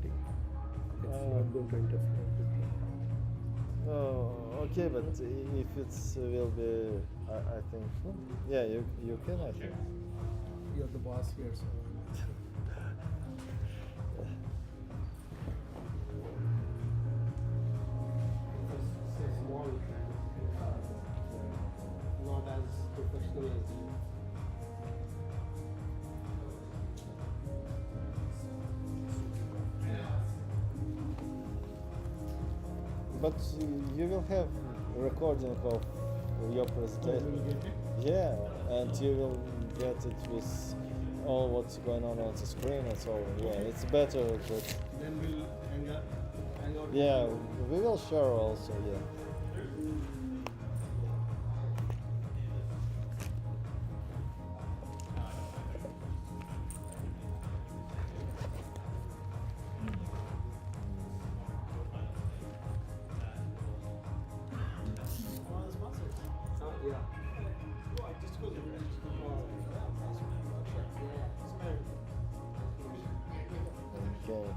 meeting. It's Uh, not going to interfere with you. Oh, okay, but if it's will be, I think, yeah, you can, I think. You're the boss here, so it's a small, not as professional as you. But you will have recording of your presentation. Yeah, and you will get it with all what's going on the screen and so on. Yeah, it's better. But Then we'll hang out. yeah, we will share also. Yeah. Yeah. Okay.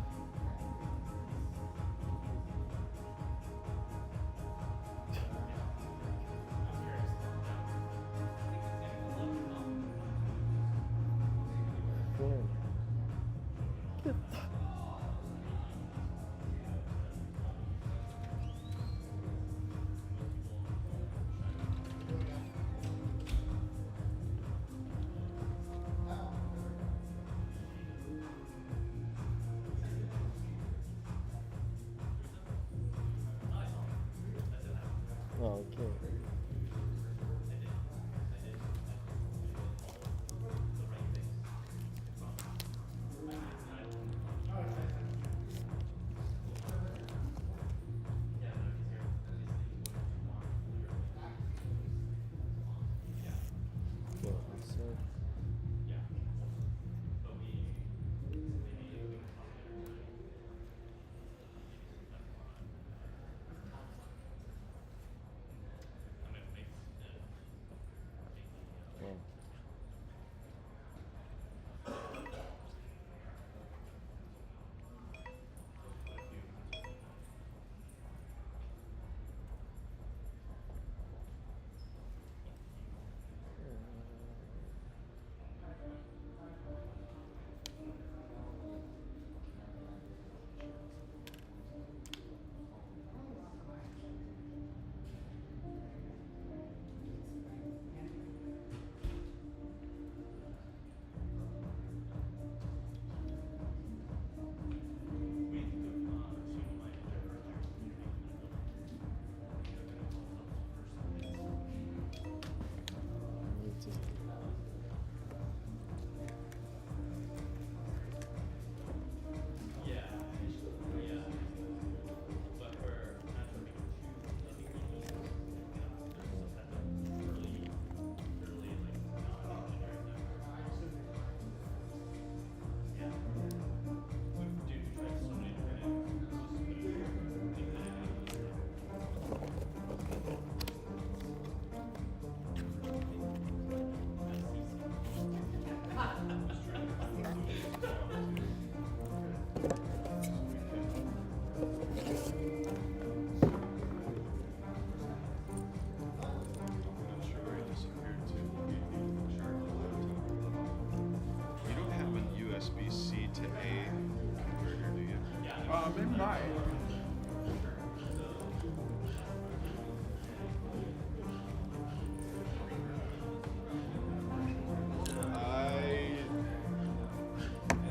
Cool. Okay. Yeah, so, well, need to- You don't have a USB-C to A converter, do you? They might.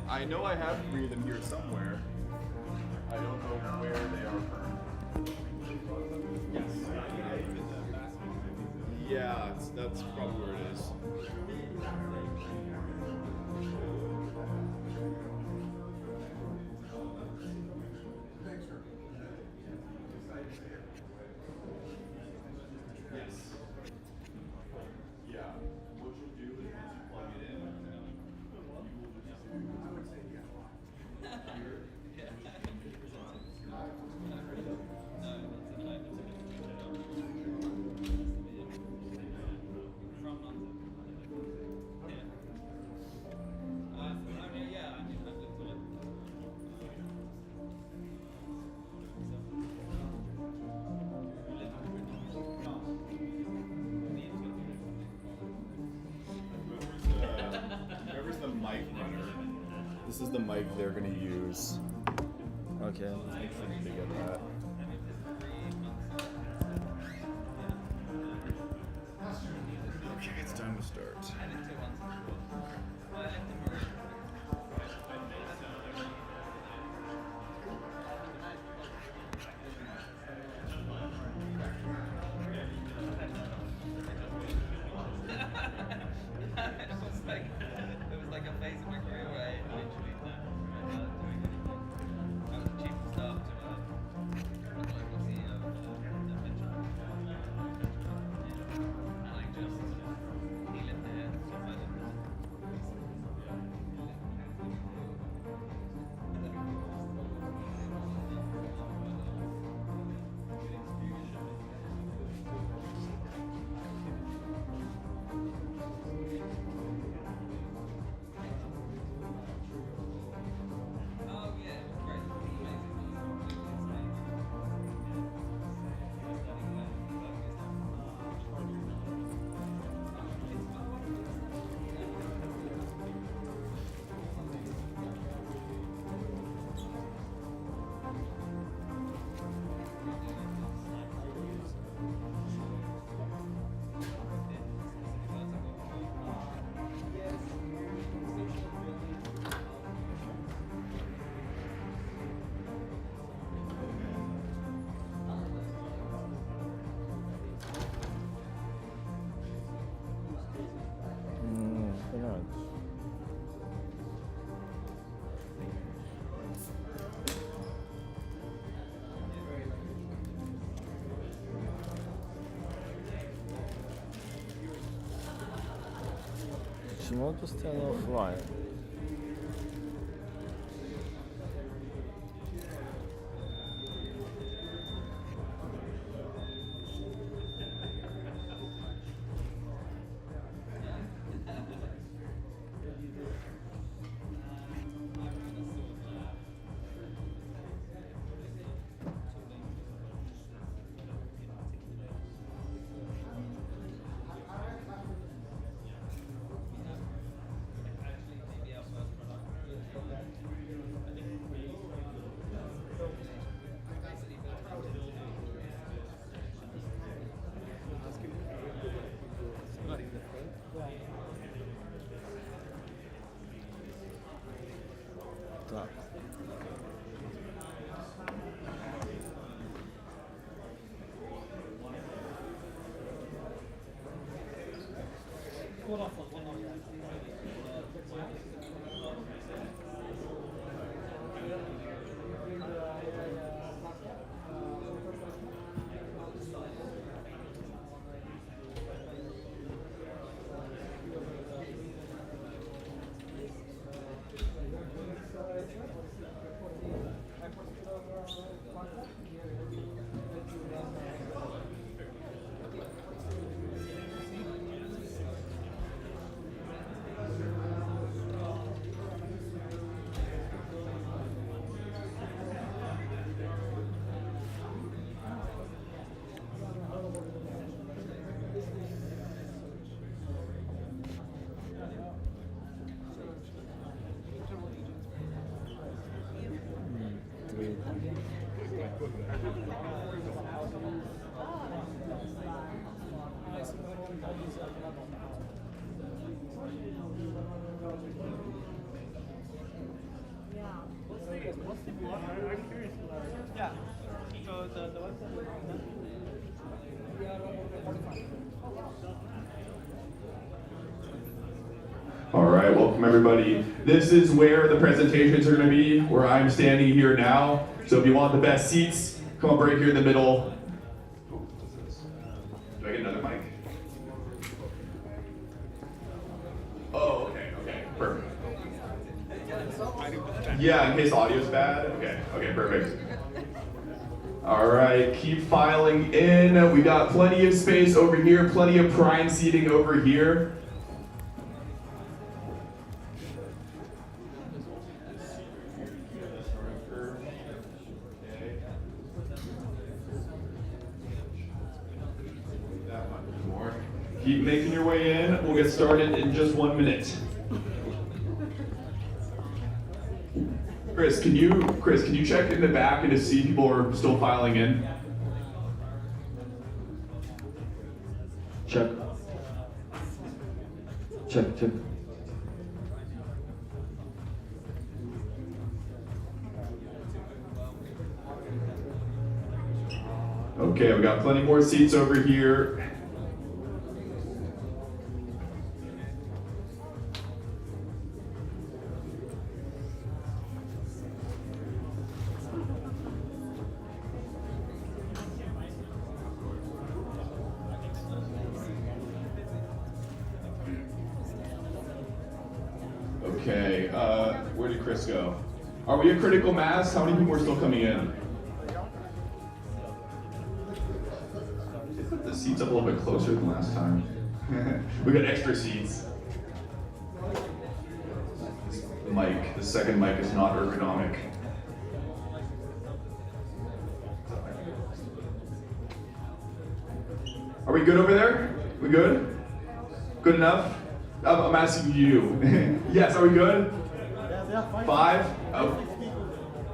I know I have 3 of them here somewhere. I don't know where they are currently. Yeah, that's probably where it is. Yes. Yeah. What you'll do is once you plug it in, you will just I would say This is the mic they're gonna use. Okay. Make sure to get that. Okay, it's time to start. It was like a phase of my career where I literally doing anything. I was the chief of staff to the global CEO of Dmytro. And I just, he lived there, so I lived there. Oh yeah, it was great. Right. Чему постоянно офлайн? Так. Yeah. So the website is done. We are on 45. All right, welcome everybody. This is where the presentations are going to be, where I'm standing here now. So if you want the best seats, come up right here in the middle. Do I get another mic? Oh, okay, perfect. Yeah, in case audio's bad. Okay, perfect. All right, keep filing in. We got plenty of space over here, plenty of prime seating over here. Keep making your way in. We'll get started in just 1 minute. Chris, can you check in the back and to see if people are still filing in? Check. Check. Okay, we got plenty more seats over here. Okay, where did Chris go? Are we a critical mass? How many people are still coming in? Put the seats up a little bit closer than last time. We got extra seats. This mic, the second mic is not ergonomic. Are we good over there? We good? Good enough? I'm asking you. Yes, are we good? Yeah, 5? Oh.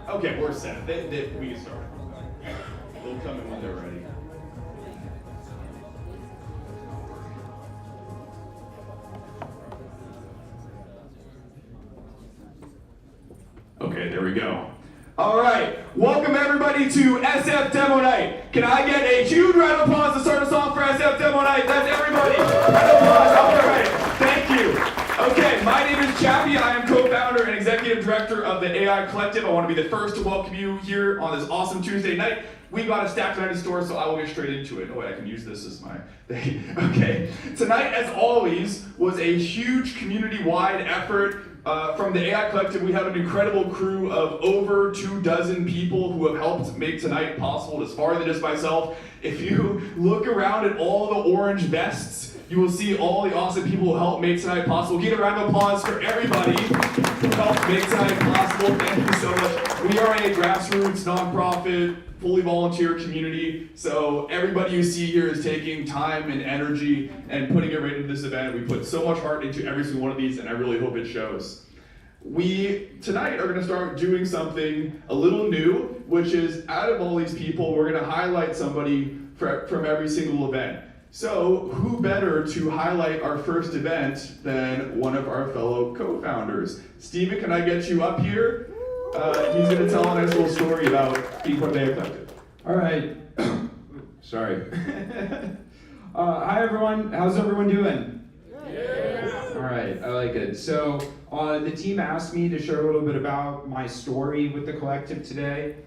Okay, we're set. We can start. They'll come in when they're ready. Okay, there we go. All right, welcome everybody to SF Demo Night. Can I get a huge round of applause to start us off for SF Demo Night? That's everybody. Round of applause. All right, thank you. Okay, my name is Chappie. I am co-founder and executive director of the AI Collective. I want to be the first to welcome you here on this awesome Tuesday night. We got a stacked night in store, so I will get straight into it. Oh wait, I can use this as my thing. Okay, tonight, as always, was a huge community-wide effort. From the AI Collective, we have an incredible crew of over 24 people who have helped make tonight possible. It's farther than just myself. If you look around at all the orange vests, you will see all the awesome people who helped make tonight possible. Give a round of applause for everybody who helped make tonight possible. Thank you so much. We are a grassroots, nonprofit, fully volunteer community, so everybody you see here is taking time and energy and putting it right into this event. We put so much heart into every single one of these, and I really hope it shows. We, tonight, are going to start doing something a little new, which is, out of all these people, we're going to highlight somebody from every single event. So, who better to highlight our first event than one of our fellow co-founders? Steven, can I get you up here? He's going to tell a nice little story about being part of the AI Collective. All right. Sorry. Hi, everyone. How's everyone doing? Yeah. All right. I like it. So the team asked me to share a little bit about my story with the collective today.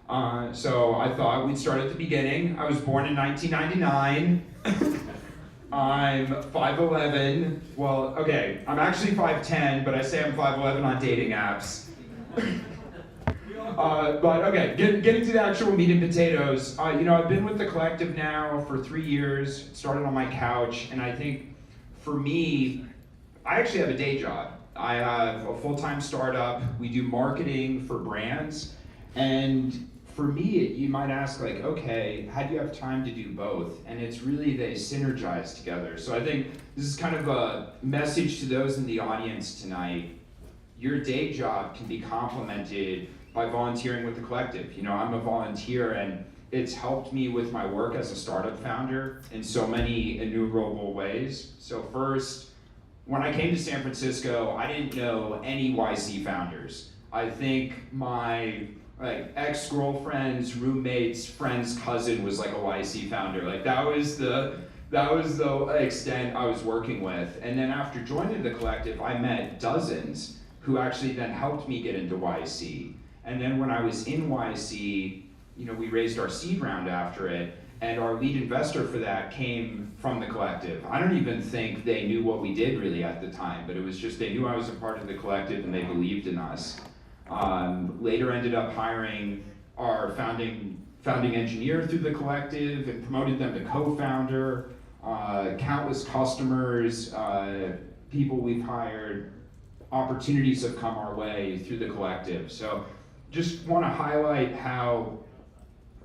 So I thought we'd start at the beginning. I was born in 1999. I'm 5'11". Well, okay, I'm actually 5'10", but I say I'm 5'11" on dating apps. But okay, getting to the actual meat and potatoes. I've been with the collective now for 3 years. Started on my couch, and I think for me, I actually have a day job. I have a full-time startup. We do marketing for brands, and for me, you might ask, like, okay, how do you have time to do both? And it's really they synergize together. So I think this is kind of a message to those in the audience tonight. Your day job can be complemented by volunteering with the collective. I'm a volunteer, and it's helped me with my work as a startup founder in so many innumerable ways. So first, when I came to San Francisco, I didn't know any YC founders. I think my ex-girlfriend's roommate's friend's cousin was like a YC founder. That was the extent I was working with. And then after joining the collective, I met dozens who actually then helped me get into YC. And then when I was in YC, we raised our seed round after it, and our lead investor for that came from the collective. I don't even think they knew what we did really at the time, but it was just they knew I was a part of the collective and they believed in us. Later ended up hiring our founding engineer through the collective and promoted them to co-founder, countless customers, people we've hired, opportunities have come our way through the collective. So just want to highlight how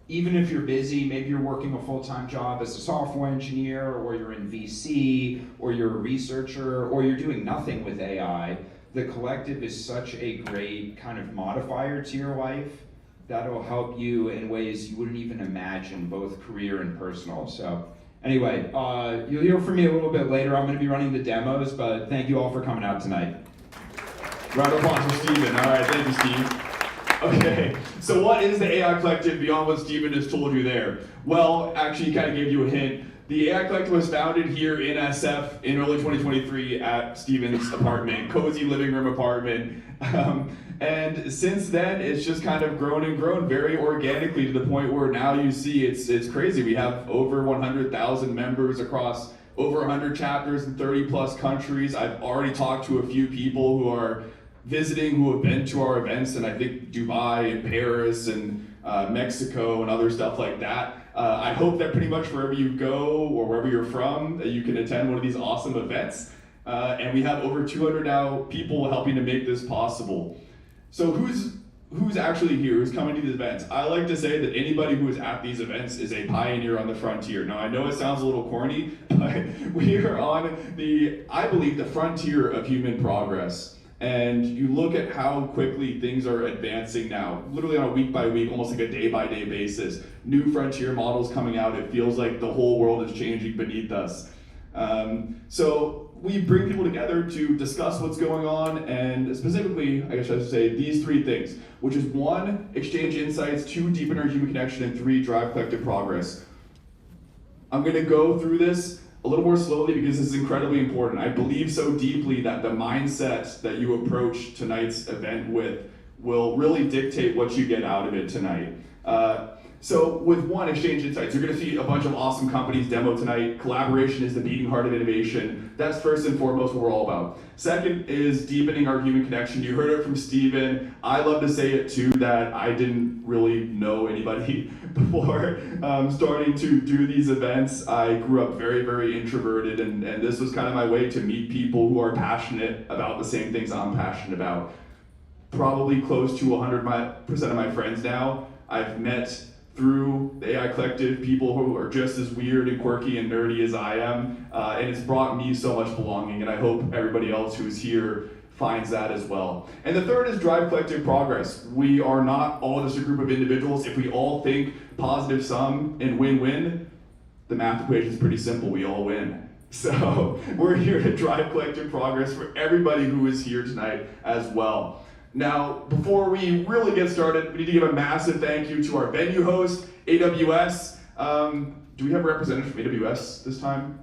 even if you're busy, maybe you're working a full-time job as a software engineer, or you're in VC, or you're a researcher, or you're doing nothing with AI, the collective is such a great kind of modifier to your life that'll help you in ways you wouldn't even imagine, both career and personal. So anyway, you'll hear from me a little bit later. I'm going to be running the demos, but thank you all for coming out tonight. Round of applause for Steven. All right, thank you, Steve. Okay, so what is the AI Collective beyond what Steven just told you there? Well, actually, he kind of gave you a hint. The AI Collective was founded here in SF in early 2023 at Steven's apartment, cozy living room apartment. And since then, it's just kind of grown and grown very organically to the point where now you see it's crazy. We have over 100,000 members across over 100 chapters in 30 plus countries. I've already talked to a few people who are visiting, who have been to our events in I think Dubai and Paris and Mexico and other stuff like that. I hope that pretty much wherever you go or wherever you're from, that you can attend one of these awesome events. And we have over 200 now people helping to make this possible. So who's actually here, who's coming to these events? I like to say that anybody who is at these events is a pioneer on the frontier. Now I know it sounds a little corny, but we are on I believe, the frontier of human progress. And you look at how quickly things are advancing now, literally on a week by week, almost like a day by day basis. New frontier models coming out. It feels like the whole world is changing beneath us. So we bring people together to discuss what's going on, and specifically, I guess I should say, these three things, which is 1, exchange insights, 2, deepen our human connection, and 3, drive collective progress. I'm gonna go through this a little more slowly because this is incredibly important. I believe so deeply that the mindset that you approach tonight's event with will really dictate what you get out of it tonight. So with 1, exchange insights, you're gonna see a bunch of awesome companies demo tonight. Collaboration is the beating heart of innovation. That's first and foremost what we're all about. Second is deepening our human connection. You heard it from Steven. I love to say it too, that I didn't really know anybody before starting to do these events. I grew up very, very introverted, and this was kind of my way to meet people who are passionate about the same things I'm passionate about. Probably close to 100% of my friends now I've met through the AI Collective, people who are just as weird and quirky and nerdy as I am, and it's brought me so much belonging, and I hope everybody else who's here finds that as well. And the third is drive collective progress. We are not all just a group of individuals. If we all think positive sum and win-win, the math equation is pretty simple, we all win. So we're here to drive collective progress for everybody who is here tonight as well. Now, before we really get started, we need to give a massive thank you to our venue host, AWS. Do we have a representative from AWS this time?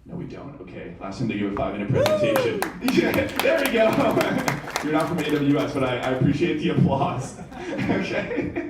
No, we don't. Okay, last time they gave a 5-minute presentation. Yeah, there we go. You're not from AWS, but I appreciate the applause. Okay.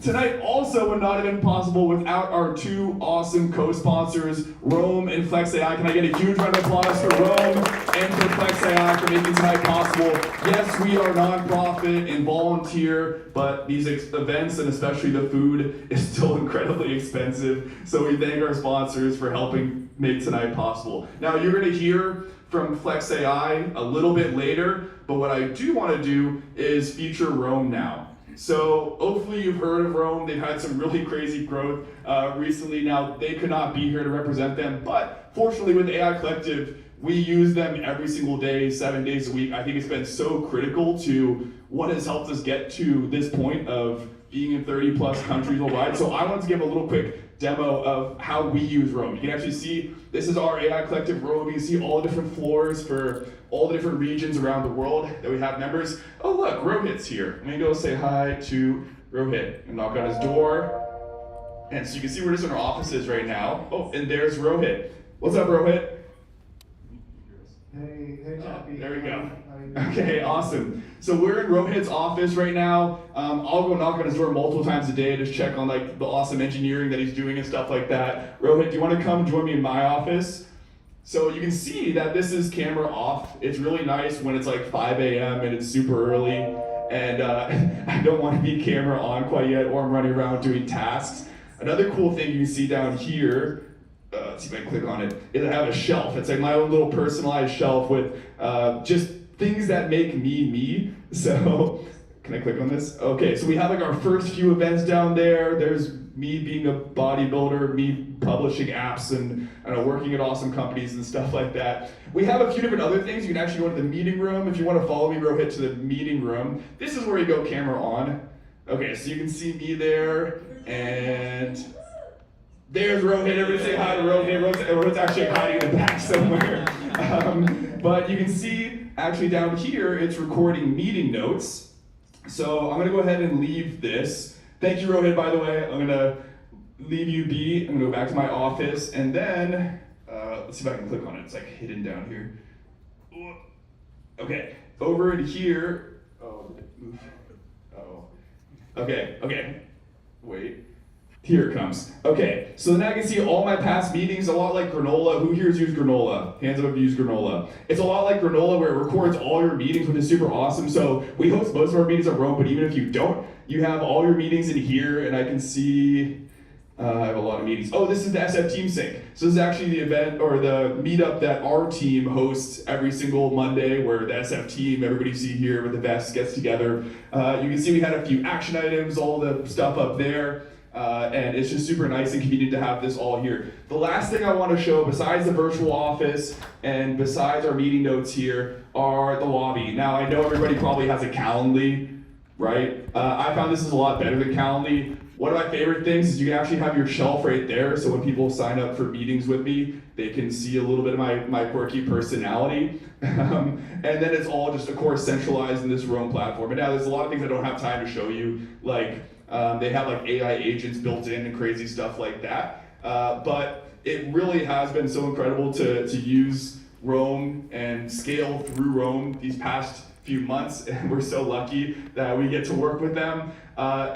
Tonight also would not have been possible without our 2 awesome co-sponsors, Rome and FlexAI. Can I get a huge round of applause for Rome and for FlexAI for making tonight possible? Yes, we are nonprofit and volunteer, but these events, and especially the food, is still incredibly expensive. So we thank our sponsors for helping make tonight possible. Now you're gonna hear from FlexAI a little bit later, but what I do wanna do is feature Rome now. So hopefully you've heard of Rome. They've had some really crazy growth recently. Now they could not be here to represent them, but fortunately with AI Collective, we use them every single day, 7 days a week. I think it's been so critical to what has helped us get to this point of being in 30 plus countries worldwide. So I wanted to give a little quick demo of how we use Rome. You can actually see, this is our AI Collective Rome. You can see all the different floors for all the different regions around the world that we have members. Oh look, Rohit's here. I'm gonna go say hi to Rohit and knock on his door. And so you can see we're just in our offices right now. Oh, and there's Rohit. What's up, Rohit? Hey, Chappie. There we go. Okay, awesome. So we're in Rohit's office right now. I'll go knock on his door multiple times a day to just check on like the awesome engineering that he's doing and stuff like that. Rohit, do you want to come join me in my office? So you can see that this is camera off. It's really nice when it's like 5 a.m. and it's super early, and I don't want to be camera on quite yet, or I'm running around doing tasks. Another cool thing you can see down here, let's see if I can click on it, is I have a shelf. It's like my own little personalized shelf with just things that make me me. So can I click on this? Okay, so we have like our first few events down there. There's me being a bodybuilder, me publishing apps and working at awesome companies and stuff like that. We have a few different other things. You can actually go to the meeting room. If you want to follow me, Rohit, to the meeting room. This is where you go camera on. Okay, so you can see me there, and there's Rohit. Everybody say hi to Rohit. Rohit's actually hiding in the back somewhere. But you can see, actually down here, it's recording meeting notes. So I'm gonna go ahead and leave this. Thank you, Rohit, by the way. I'm gonna leave you be. I'm gonna go back to my office, and then, let's see if I can click on it. It's like hidden down here. Okay, over in here, oh, did it move? Oh, okay, wait. Here it comes. Okay, so then I can see all my past meetings, a lot like Granola. Who here's used Granola? Hands up if you use Granola. It's a lot like Granola where it records all your meetings, which is super awesome. So we host most of our meetings at Rome, but even if you don't, you have all your meetings in here, and I can see, I have a lot of meetings. Oh, this is the SF Team Sync. So this is actually the event or the meetup that our team hosts every single Monday where the SF team, everybody you see here with the vests, gets together. You can see we had a few action items, all the stuff up there. And it's just super nice and convenient to have this all here. The last thing I want to show, besides the virtual office and besides our meeting notes here, are the lobby. Now, I know everybody probably has a Calendly, right? I found this is a lot better than Calendly. One of my favorite things is you can actually have your shelf right there, so when people sign up for meetings with me, they can see a little bit of my quirky personality. And then it's all just, of course, centralized in this Roam platform. And now there's a lot of things I don't have time to show you, like they have like AI agents built in and crazy stuff like that. But it really has been so incredible to use Roam and scale through Roam these past few months, and we're so lucky that we get to work with them.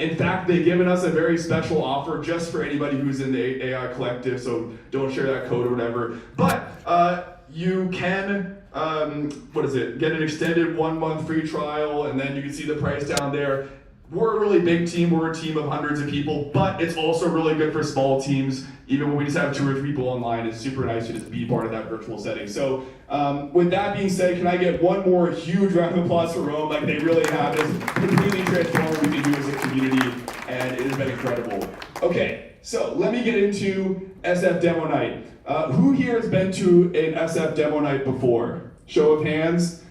In fact, they've given us a very special offer just for anybody who's in the AI collective, so don't share that code or whatever. But you can, get an extended 1 month free trial, and then you can see the price down there. We're a really big team, we're a team of hundreds of people, but it's also really good for small teams. Even when we just have 2 or 3 people online, it's super nice to just be part of that virtual setting. So with that being said, can I get one more huge round of applause for Roam? Like they really have this completely transformed what we can do as a community, and it has been incredible. Okay, so let me get into SF Demo Night. Who here has been to an SF Demo Night before? Show of hands.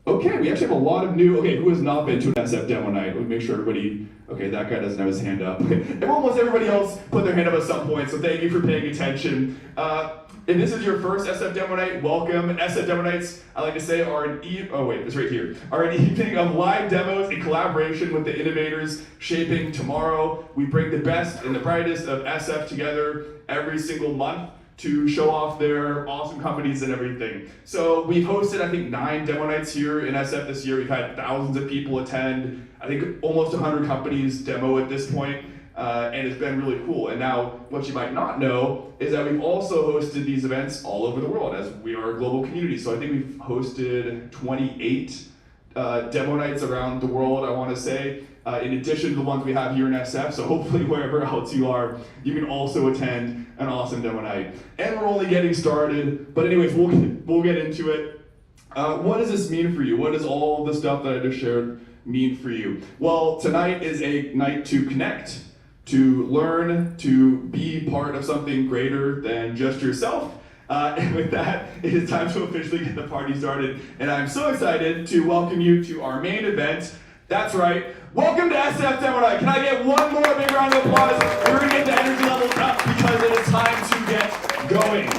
Okay, we actually have a lot of new, who has not been to an SF Demo Night? Let me make sure everybody, that guy doesn't have his hand up. And almost everybody else put their hand up at some point, so thank you for paying attention. If this is your first SF Demo Night, welcome. SF Demo Nights, I like to say, are an evening of live demos in collaboration with the innovators shaping tomorrow. We bring the best and the brightest of SF together every single month to show off their awesome companies and everything. So we've hosted, I think, 9 demo nights here in SF this year. We've had thousands of people attend. I think almost 100 companies demo at this point, and it's been really cool. And now, what you might not know is that we've also hosted these events all over the world, as we are a global community. So I think we've hosted 28 demo nights around the world, I want to say, in addition to the ones we have here in SF. So hopefully wherever else you are, you can also attend an awesome demo night. And we're only getting started, but anyways, we'll get into it. What does this mean for you? What does all the stuff that I just shared mean for you? Well, tonight is a night to connect, to learn, to be part of something greater than just yourself. And with that, it is time to officially get the party started. And I'm so excited to welcome you to our main event. That's right, welcome to SF Demo Night. Can I get one more big round of applause? We're gonna get the energy levels up because it is time to get going.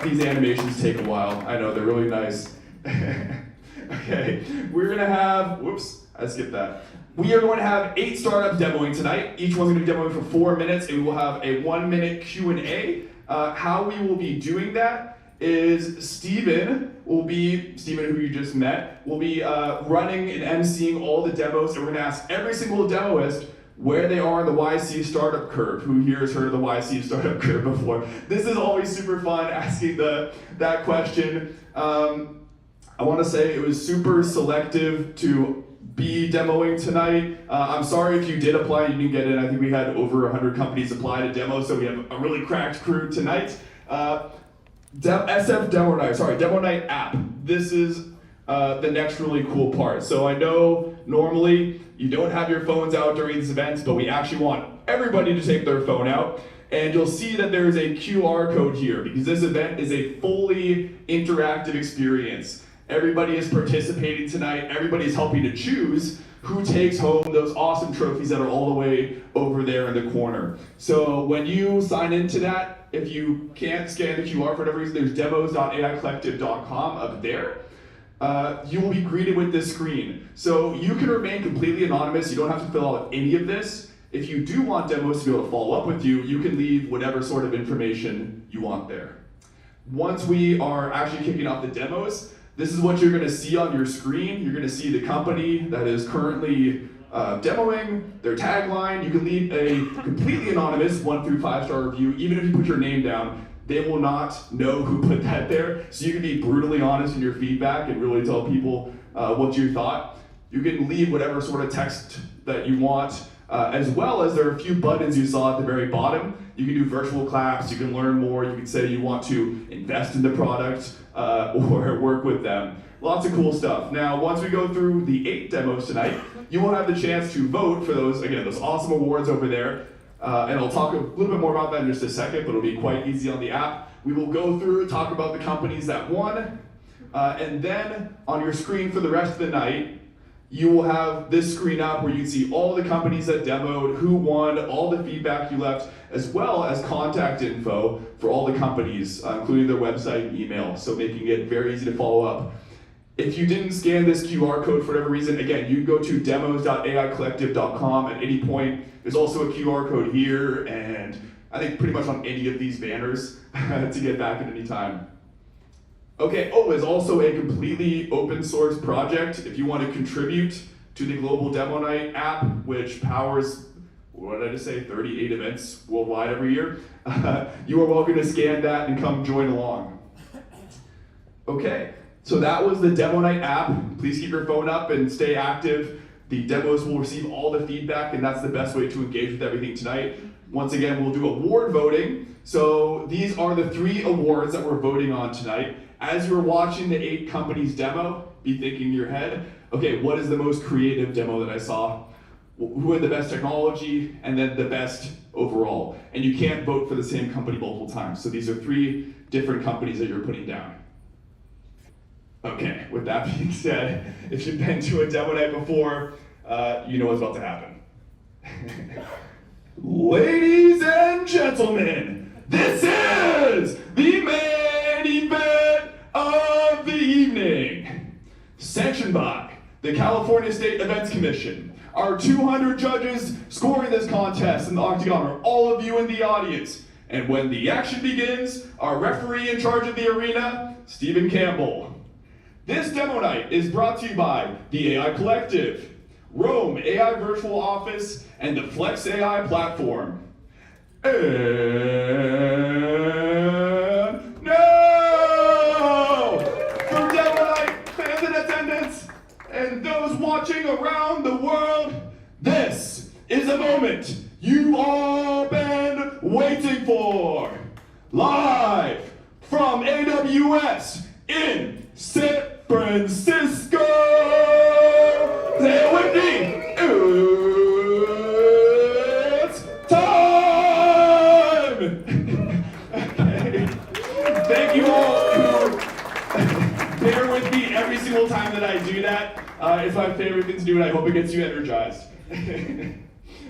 These animations take a while. I know, they're really nice. Okay, we're gonna have, whoops, I skipped that. We are going to have 8 startups demoing tonight. Each one's gonna be demoing for 4 minutes, and we will have a 1-minute Q&A. How we will be doing that is Steven, who you just met, will be running and emceeing all the demos, and we're gonna ask every single demoist where they are in the YC startup curve. Who here has heard of the YC startup curve before? This is always super fun, asking that question. I wanna say it was super selective to be demoing tonight. I'm sorry if you did apply and you didn't get in. I think we had over 100 companies apply to demo, so we have a really cracked crew tonight. SF Demo Night app. This is the next really cool part. So I know normally you don't have your phones out during these events, but we actually want everybody to take their phone out, and you'll see that there is a QR code here because this event is a fully interactive experience. Everybody is participating tonight. Everybody is helping to choose who takes home those awesome trophies that are all the way over there in the corner. So when you sign into that, if you can't scan the QR for whatever reason, there's demos.aicollective.com up there. You will be greeted with this screen. So you can remain completely anonymous. You don't have to fill out any of this. If you do want demos to be able to follow up with you, you can leave whatever sort of information you want there. Once we are actually kicking off the demos, this is what you're going to see on your screen. You're going to see the company that is currently demoing, their tagline. You can leave a completely anonymous 1 through 5-star review. Even if you put your name down, they will not know who put that there. So you can be brutally honest in your feedback and really tell people what you thought. You can leave whatever sort of text that you want, as well as there are a few buttons you saw at the very bottom. You can do virtual claps, you can learn more, you can say you want to invest in the product or work with them. Lots of cool stuff. Now, once we go through the 8 demos tonight, you will have the chance to vote for those, again, those awesome awards over there. And I'll talk a little bit more about that in just a second, but it'll be quite easy on the app. We will go through, talk about the companies that won, and then on your screen for the rest of the night, you will have this screen up where you can see all the companies that demoed, who won, all the feedback you left, as well as contact info for all the companies, including their website and email, so making it very easy to follow up. If you didn't scan this QR code for whatever reason, again, you can go to demos.aicollective.com at any point. There's also a QR code here, and I think pretty much on any of these banners to get back at any time. Okay, there's also a completely open source project. If you want to contribute to the Global Demo Night app, which powers, what did I just say, 38 events worldwide every year, you are welcome to scan that and come join along. Okay, so that was the Demo Night app. Please keep your phone up and stay active. The demos will receive all the feedback, and that's the best way to engage with everything tonight. Once again, we'll do award voting. So these are the 3 awards that we're voting on tonight. As you're watching the 8 companies demo, be thinking in your head, okay, what is the most creative demo that I saw? Who had the best technology, and then the best overall? And you can't vote for the same company multiple times. So these are 3 different companies that you're putting down. Okay, with that being said, if you've been to a demo night before, you know what's about to happen. Ladies and gentlemen, this is the main event of the evening. Sanctioned by the California State Events Commission. Our 200 judges scoring this contest in the Octagon are all of you in the audience. And when the action begins, our referee in charge of the arena, Stephen Campbell. This demo night is brought to you by the AI Collective, Rome AI Virtual Office, and the FlexAI platform. And no! For demo night fans in attendance and those watching around the world, this is a moment you've all been waiting for. Live from AWS in San Francisco. Say it with me. It's time. Okay. Thank you all who bear with me every single time that I do that. It's my favorite thing to do, and I hope it gets you energized.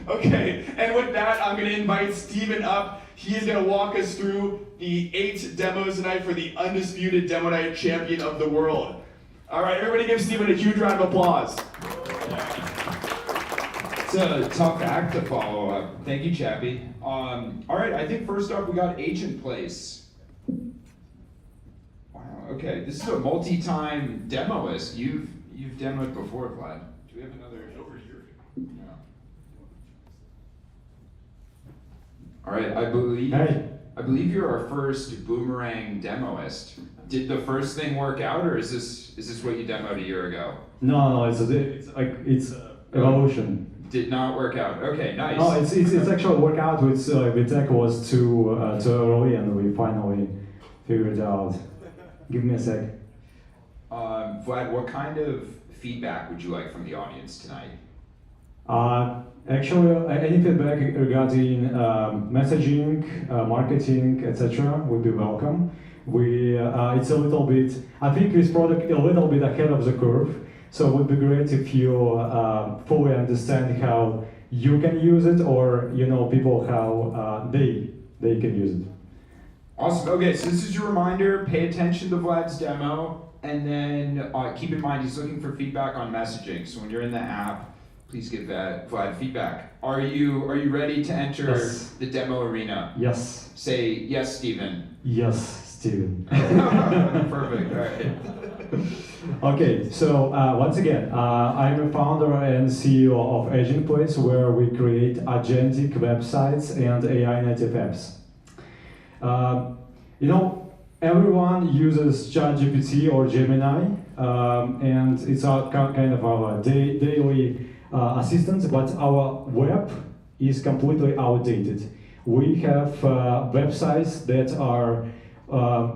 Okay, and with that, I'm going to invite Steven up. He is going to walk us through the 8 demos tonight for the undisputed Demo Night champion of the world. All right, everybody give Steven a huge round of applause. It's a tough act to follow up. Thank you, Chappie. All right, I think first up we got Agent Place. Wow, okay, this is a multi-time demoist. You've demoed before, Vlad. Do we have another over here? Yeah. All right, I believe you're our first boomerang demoist. Did the first thing work out, or is this what you demoed a year ago? No, it's evolution. Did not work out. Okay, nice. No, it's actually work out. With the tech was too early, and we finally figured it out. Give me a sec. Vlad, what kind of feedback would you like from the audience tonight? Actually, any feedback regarding messaging, marketing, etc. would be welcome. It's a little bit, I think this product a little bit ahead of the curve, so it would be great if you fully understand how you can use it, or people how they can use it. Awesome. Okay, so this is your reminder. Pay attention to Vlad's demo, and then keep in mind he's looking for feedback on messaging. So when you're in the app, please give Vlad feedback. Are you ready to enter Yes. the demo arena? Yes. Say yes, Steven. Yes, Steven. Perfect. All right. Okay, so once again, I'm a founder and CEO of Agent Place, where we create agentic websites and AI native apps. Everyone uses ChatGPT or Gemini, and it's kind of our daily assistant, but our web is completely outdated. We have websites that are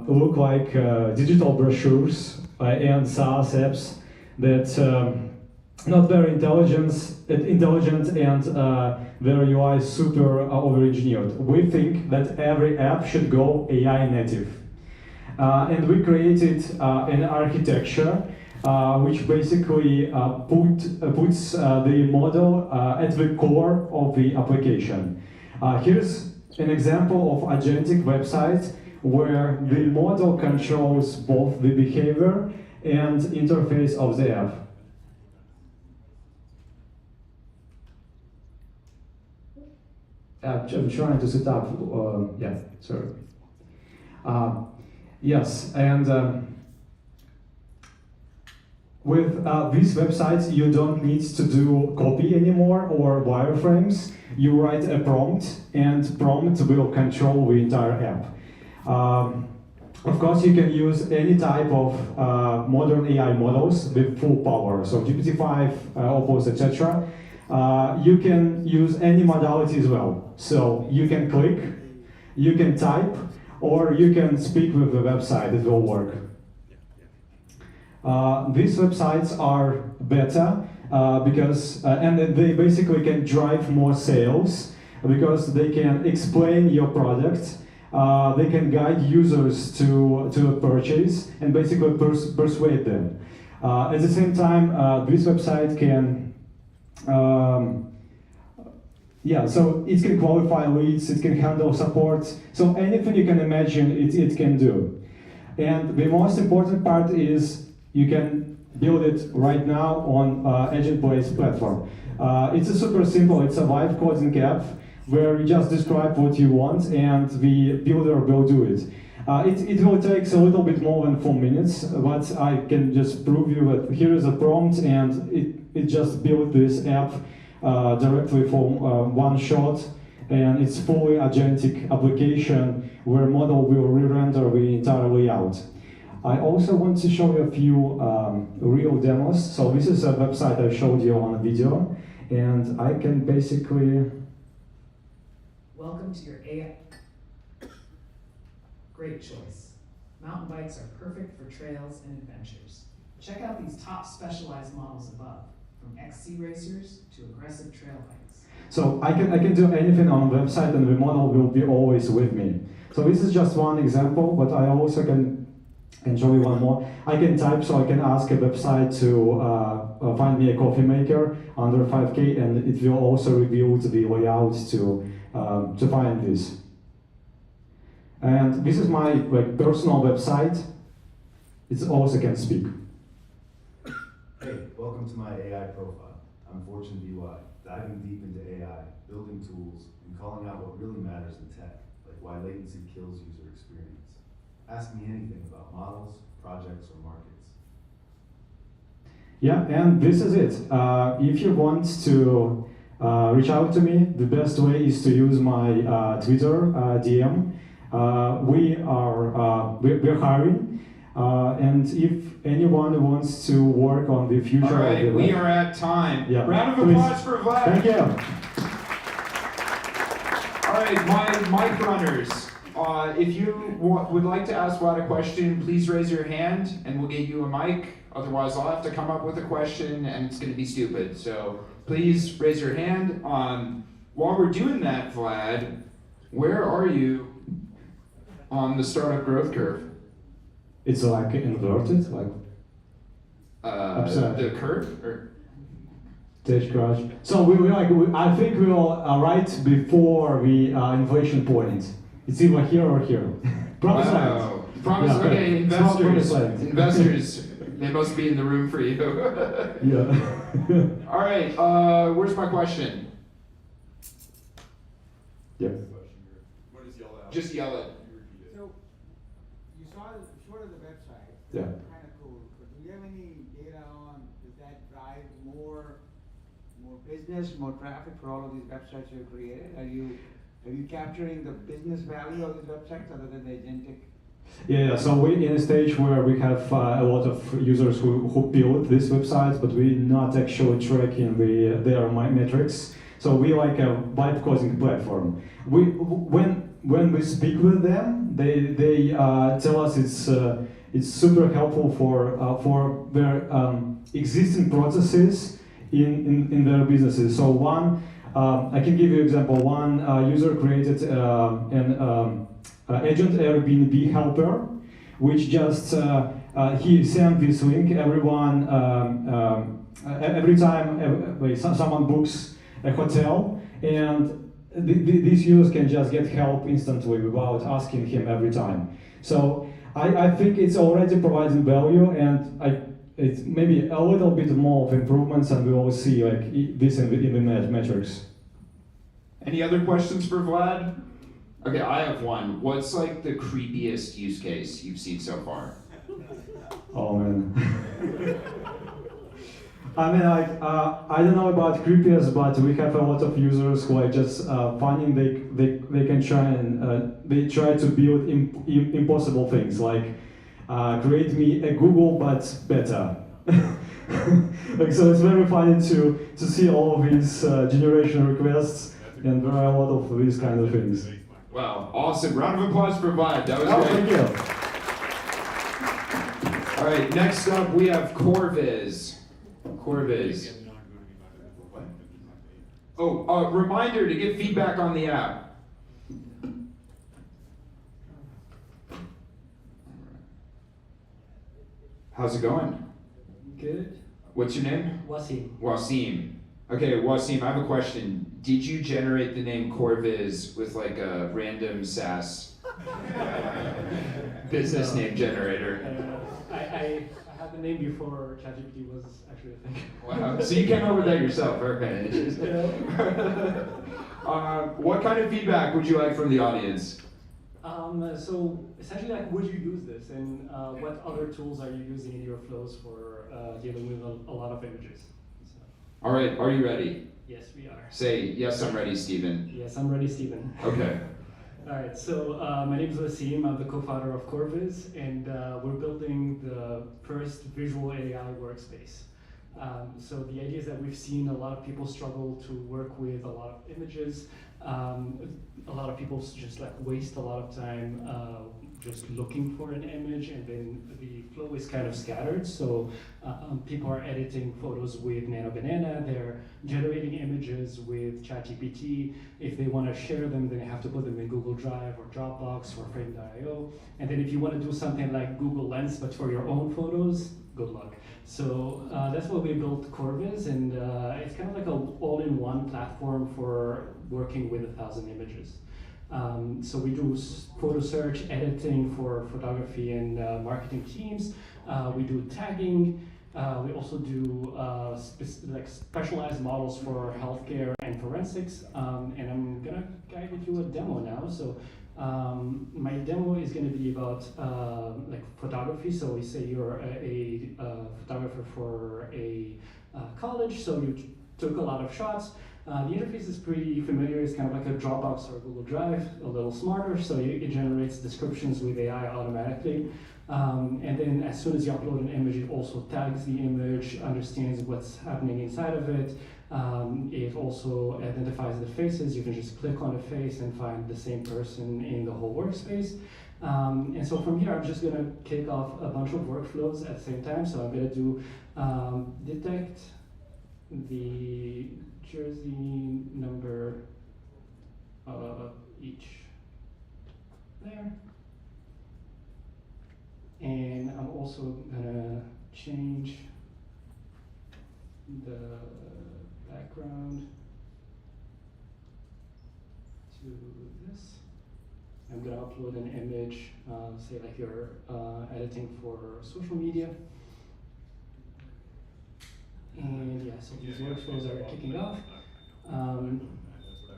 look like digital brochures and SaaS apps that not very intelligent and their UI is super over-engineered. We think that every app should go AI native. And we created an architecture which basically puts the model at the core of the application. Here's an example of agentic website where the model controls both the behavior and interface of the app. I'm trying to set up, sorry. Yes, and with these websites, you don't need to do copy anymore or wireframes. You write a prompt, and prompt will control the entire app. Of course, you can use any type of modern AI models with full power, so GPT-5, Opus, etc. You can use any modality as well. So you can click, you can type, or you can speak with the website. It will work. These websites are better because, and they basically can drive more sales because they can explain your product. They can guide users to a purchase and basically persuade them. At the same time, this website can, so it can qualify leads, it can handle support. So anything you can imagine, it can do. And the most important part is you can build it right now on Agent Place platform. It's a super simple, it's a live coding app where you just describe what you want and the builder will do it. It will take a little bit more than 4 minutes, but I can just prove you that here is a prompt and it just built this app directly from one shot, and it's fully agentic application where model will re-render the entire layout. I also want to show you a few real demos. So this is a website I showed you on a video, and I can basically... Welcome to your AI. Great choice. Mountain bikes are perfect for trails and adventures. Check out these top specialized models above, from XC racers to aggressive trail bikes. So I can do anything on the website and the model will be always with me. So this is just one example, but I also can show you one more. I can type, so I can ask a website to find me a coffee maker under 5K, and it will also reveal the layout to find this. And this is my personal website. It also can speak. Hey, welcome to my AI profile. I'm Fortune UI, diving deep into AI, building tools, and calling out what really matters in tech, like why latency kills user experience. Ask me anything about models, projects, or markets. Yeah, and this is it. If you want to reach out to me, the best way is to use my Twitter DM. We're hiring, and if anyone wants to work on the future, all right, we are at time. Yeah. Round of applause for Vlad. Thank you. All right, my mic runners. If you would like to ask Vlad a question, please raise your hand, and we'll get you a mic. Otherwise, I'll have to come up with a question and it's going to be stupid. So please raise your hand. While we're doing that, Vlad, where are you on the startup growth curve? It's like inverted, like upside. The curve? Or? Stage crash. So I think we are right before the inflation point. It's either here or here. Promise Wow. Promise. Yeah, Okay, it's not investors. promised. Investors. They must be in the room for you. Yeah. All right. Where's my question? Yep. What is yell out? Just yell it. So, you showed us the website. Yeah. Kind of cool. But do you have any data on, does that drive more business, more traffic for all of these websites you've created? Are you capturing the business value of these websites other than the agentic? Yeah, so we're in a stage where we have a lot of users who build these websites, but we're not actually tracking their metrics. So we like a vibe coding platform. When we speak with them, they tell us it's super helpful for their existing processes in their businesses. So I can give you an example. One user created an agent Airbnb helper, which just he sent this link. Everyone every time someone books a hotel, and these users can just get help instantly without asking him every time. So I think it's already providing value, and it's maybe a little bit more of improvements, and we will see like this in the metrics. Any other questions for Vlad? Okay, I have one. What's like the creepiest use case you've seen so far? Oh man. I mean, like, I don't know about creepiest, but we have a lot of users who are just finding they can try and they try to build impossible things, like create me a Google but better. Like, so it's very funny to see all of these generation requests, and there are a lot of these kind of things. Wow, awesome. Round of applause for Vlad. That was great. Thank you. All right, next up we have Corviz. Corviz. Oh, reminder to give feedback on the app. How's it going? Good. What's your name? Wasim. Wasim. Okay, Wasim, I have a question. Did you generate the name Corviz with like a random SaaS business name generator? I had the name before ChatGPT was actually a thing. Wow, so you came up with that yourself, okay. What kind of feedback would you like from the audience? So essentially, like, would you use this, and what other tools are you using in your flows for dealing with a lot of images? So. All right, are you ready? Yes, we are. Say, yes, I'm ready, Stephen. Yes, I'm ready, Stephen. Okay. All right, so my name is Wasim. I'm the co-founder of Corviz, and we're building the first visual AI workspace. So the idea is that we've seen a lot of people struggle to work with a lot of images. A lot of people just like waste a lot of time just looking for an image, and then the flow is kind of scattered. So people are editing photos with Nano Banana, they're generating images with ChatGPT. If they want to share them, then they have to put them in Google Drive or Dropbox or Frame.io. And then if you want to do something like Google Lens, but for your own photos, good luck. So that's why we built Corviz, and it's kind of like an all-in-one platform for working with 1,000 images. So we do photo search, editing for photography and marketing teams. We do tagging. We also do specialized models for healthcare and forensics. And I'm gonna guide you through a demo now. So my demo is going to be about like photography. So we say you're a photographer for a college, so you took a lot of shots. The interface is pretty familiar. It's kind of like a Dropbox or Google Drive, a little smarter. So it generates descriptions with AI automatically. And then as soon as you upload an image, it also tags the image, understands what's happening inside of it. It also identifies the faces. You can just click on the face and find the same person in the whole workspace. And so from here, I'm just gonna kick off a bunch of workflows at the same time. So I'm gonna do detect the jersey number each there. And I'm also gonna change the background to this. I'm gonna upload an image, say like you're editing for social media. And yeah, so these workflows are kicking off.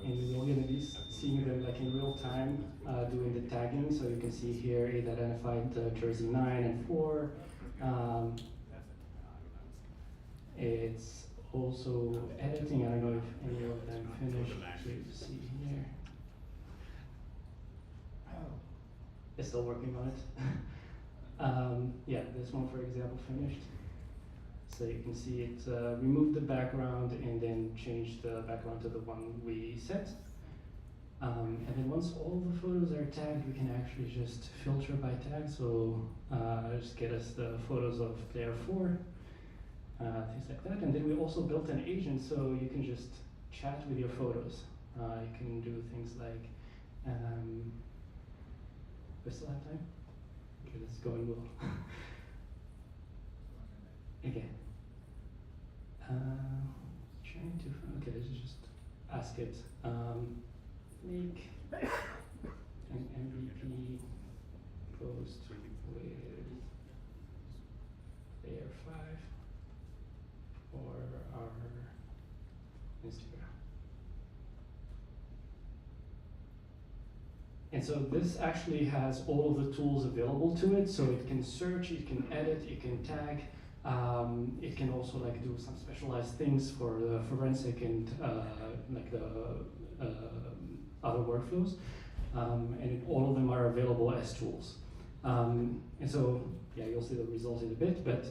And we're gonna be seeing them like in real time, doing the tagging. So you can see here it identified the jersey 9 and 4. It's also editing. I don't know if any of them finished. So you see here. It's still working on it. Yeah, this one, for example, finished. So you can see it removed the background and then changed the background to the one we set. And then once all the photos are tagged, we can actually just filter by tag. So just get us the photos of player 4, things like that. And then we also built an agent, so you can just chat with your photos. You can do things like, we still have time? Okay, that's going well. Okay. Trying to, okay, let's just ask it. Make an MVP post with layer 5 for our Instagram. And so this actually has all of the tools available to it. So it can search, it can edit, it can tag. It can also like do some specialized things for the forensic and like the other workflows. And all of them are available as tools. And so, yeah, you'll see the results in a bit, but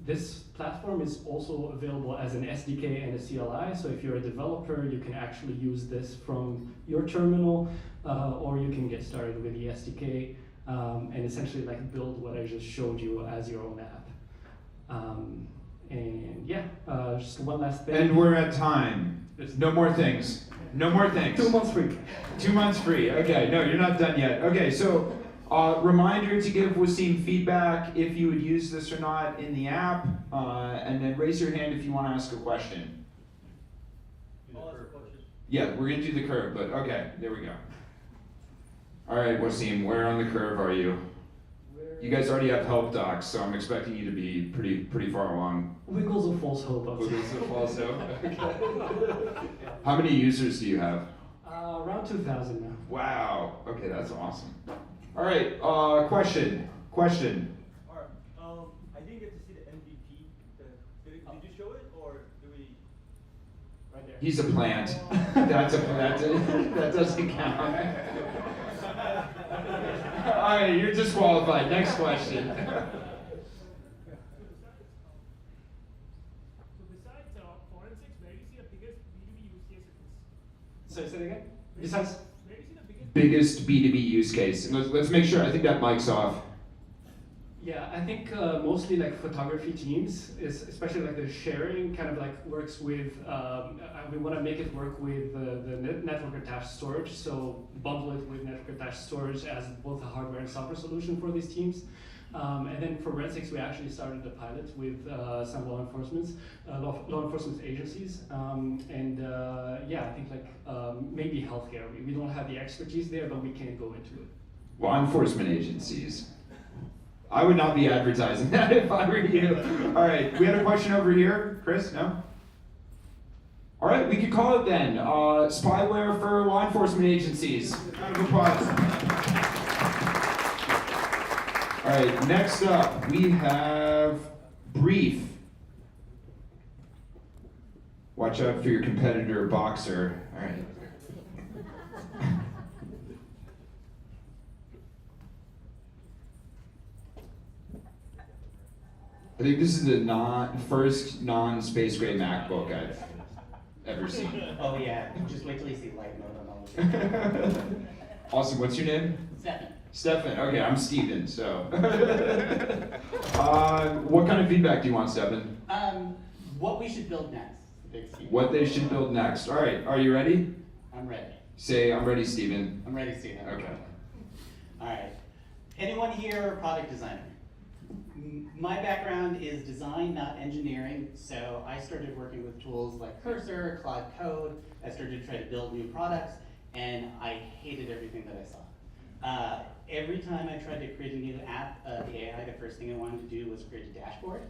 this platform is also available as an SDK and a CLI. So if you're a developer, you can actually use this from your terminal, or you can get started with the SDK and essentially like build what I just showed you as your own app. And yeah, just one last thing. And we're at time. No more things. No more things. 2 months free. 2 months free. Okay, no, you're not done yet. Okay, so reminder to give Wasim feedback if you would use this or not in the app, and then raise your hand if you want to ask a question. Yeah, we're gonna do the curve, but okay, there we go. All right, Wasim, where on the curve are you? You guys already have help docs, so I'm expecting you to be pretty far along. Wiggles of false hope. Wiggles of false hope. Okay. How many users do you have? Around 2,000 now. Wow. Okay, that's awesome. All right. Question. All right. I didn't get to see the MVP. Did you show it, or do we? Right there. He's a plant. That doesn't count. All right, you're disqualified. Next question. So besides forensics, where do you see the biggest B2B use case of this? Sorry, say that again? Besides? Where do you see the Biggest B2B use case. Let's make sure. I think that mic's off. Yeah, I think mostly like photography teams, especially like the sharing kind of like works with, we want to make it work with the network attached storage, so bundle it with network attached storage as both a hardware and software solution for these teams. And then forensics, we actually started a pilot with some law enforcement agencies. Yeah, I think like maybe healthcare. We don't have the expertise there, but we can go into it. Law enforcement agencies. I would not be advertising that if I were you. All right, we had a question over here. Chris, no? All right, we could call it then. Spyware for law enforcement agencies. Round of applause. All right, next up, we have Brief. Watch out for your competitor, Boxer. All right. I think this is the first non-space gray MacBook I've ever seen. Oh yeah, just wait till you see light mode on all of it. Awesome, what's your name? Stefan. Stefan. Okay, I'm Steven, so. What kind of feedback do you want, Stefan? What we should build next. Big Steven. What they should build next. All right, are you ready? I'm ready. Say, I'm ready, Steven. I'm ready, Steven. Okay. All right. Anyone here a product designer? My background is design, not engineering, so I started working with tools like Cursor, Cloud Code. I started to try to build new products, and I hated everything that I saw. Every time I tried to create a new app, the AI, the first thing I wanted to do was create a dashboard.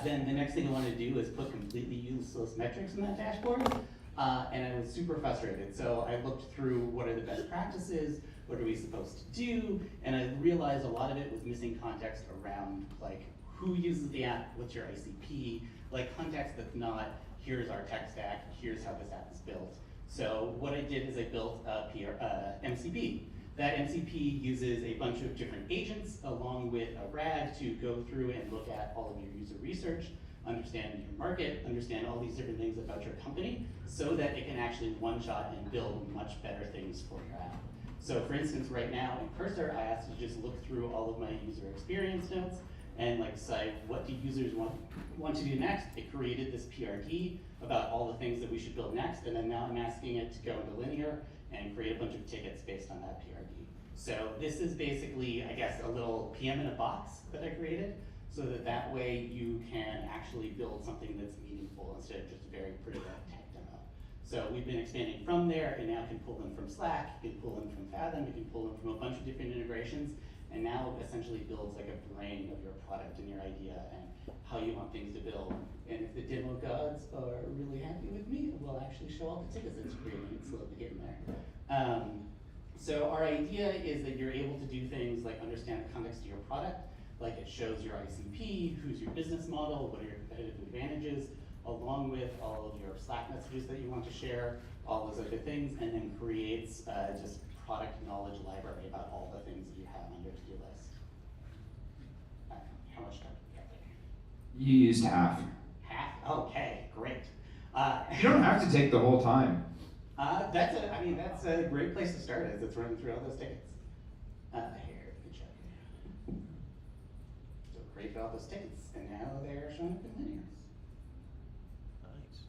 Then the next thing I wanted to do was put completely useless metrics in that dashboard, and I was super frustrated. So I looked through what are the best practices, what are we supposed to do, and I realized a lot of it was missing context around like who uses the app, what's your ICP, like context that's not here's our tech stack, here's how this app is built. So what I did is I built a MCP. That MCP uses a bunch of different agents along with a RAG to go through and look at all of your user research, understand your market, understand all these different things about your company, so that it can actually one-shot and build much better things for your app. So for instance, right now in Cursor, I asked to just look through all of my user experience notes and like decide what do users want to do next. It created this PRD about all the things that we should build next, and then now I'm asking it to go into linear and create a bunch of tickets based on that PRD. So this is basically, I guess, a little PM in a box that I created, so that that way you can actually build something that's meaningful instead of just a very pretty tech demo. So we've been expanding from there, and now can pull them from Slack, you can pull them from Fathom, you can pull them from a bunch of different integrations, and now essentially builds like a brain of your product and your idea and how you want things to build. And if the demo gods are really happy with me, we'll actually show all the tickets it's creating. It's slowly getting there. So our idea is that you're able to do things like understand the context of your product, like it shows your ICP, who's your business model, what are your competitive advantages, along with all of your Slack messages that you want to share, all those other things, and then creates just product knowledge library about all the things that you have on your to-do list. How much time do we have there? You used half. Half? Okay, great. You don't have to take the whole time. That's a great place to start as it's running through all those tickets. Here, good job. So created all those tickets, and now they're showing up in linears. Nice.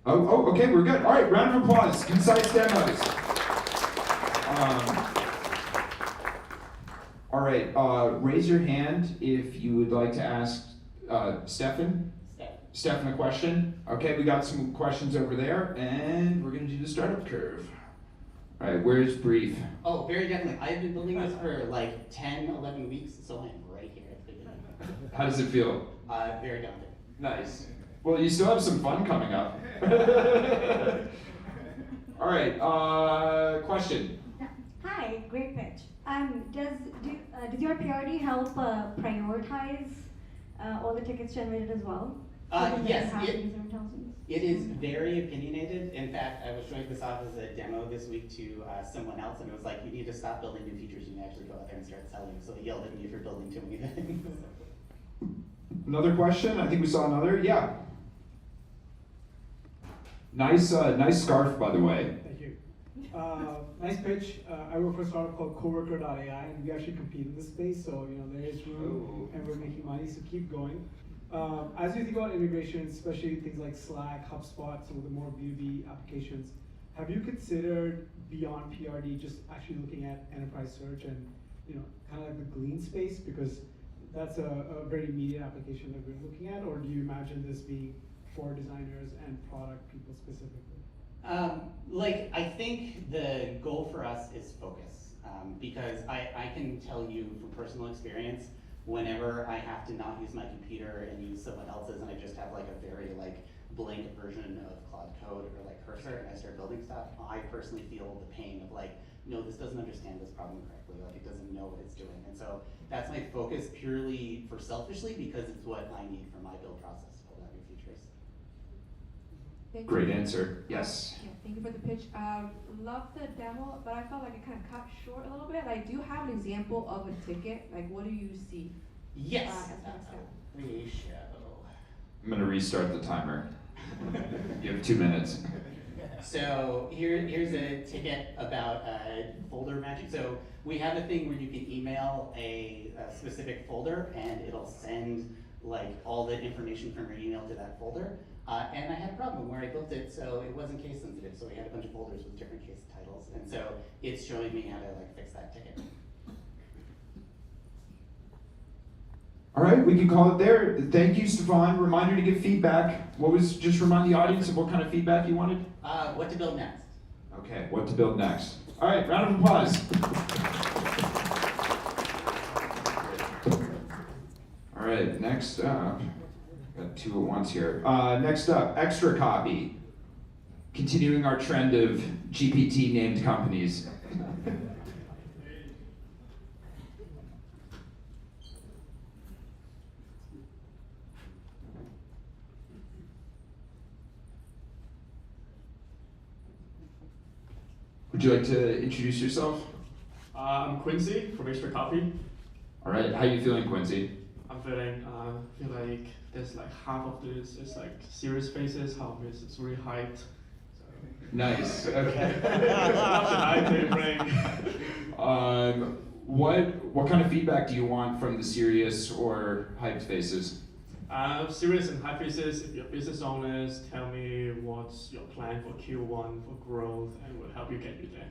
Oh, okay, we're good. All right, round of applause. Concise demos. All right, raise your hand if you would like to ask Stefan a question. Okay, we got some questions over there, and we're gonna do the startup curve. All right, where's brief? Oh, very definitely. I've been building this for like 10, 11 weeks, so I'm right here at the beginning. How does it feel? Very daunting. Nice. Well, you still have some fun coming up. All right, question. Hi, great pitch. Does your PRD help prioritize all the tickets generated as well? Yes, it is very opinionated. In fact, I was showing this off as a demo this week to someone else, and it was like, you need to stop building new features, you need to actually go out there and start selling. So they yelled at me for building too many things. Another question? I think we saw another. Yeah. Nice scarf, by the way. Thank you. Nice pitch. I work for a startup called Coworker.ai, and we actually compete in this space, so there is room, and we're making money, so keep going. As you think about integrations, especially things like Slack, HubSpot, some of the more B2B applications, have you considered beyond PRD just actually looking at enterprise search and kind of like the Glean space, because that's a very immediate application that we're looking at, or do you imagine this being for designers and product people specifically? I think the goal for us is focus, because I can tell you from personal experience, whenever I have to not use my computer and use someone else's, and I just have like a very blank version of Cloud Code or like Cursor, and I start building stuff, I personally feel the pain of no, this doesn't understand this problem correctly, it doesn't know what it's doing. And so that's my focus purely for selfishly, because it's what I need for my build process to build out new features. Great answer. Yes. Yeah, thank you for the pitch. Love the demo, but I felt like it kind of cut short a little bit. Do you have an example of a ticket? What do you see? Yes. As the next step? Ratio. I'm gonna restart the timer. You have 2 minutes. So here's a ticket about folder matching. So we have a thing where you can email a specific folder and it'll send like all the information from your email to that folder. And I had a problem where I built it so it wasn't case sensitive. So we had a bunch of folders with different case titles. And so it's showing me how to like fix that ticket. All right, we can call it there. Thank you, Stefan. Reminder to give feedback. Just remind the audience of what kind of feedback you wanted? What to build next. Okay, what to build next. All right, round of applause. All right, next up, got two at once here. Next up, Extra Copy. Continuing our trend of GPT named companies. Would you like to introduce yourself? I'm Quincy from Extra Copy. All right, how you feeling, Quincy? I'm feeling, feel like there's like half of this is like serious faces, half of this is really hyped. So. Nice, okay. What kind of feedback do you want from the serious or hyped faces? Serious and hyped faces, if you're business owners, tell me what's your plan for Q1 for growth and we'll help you get you there.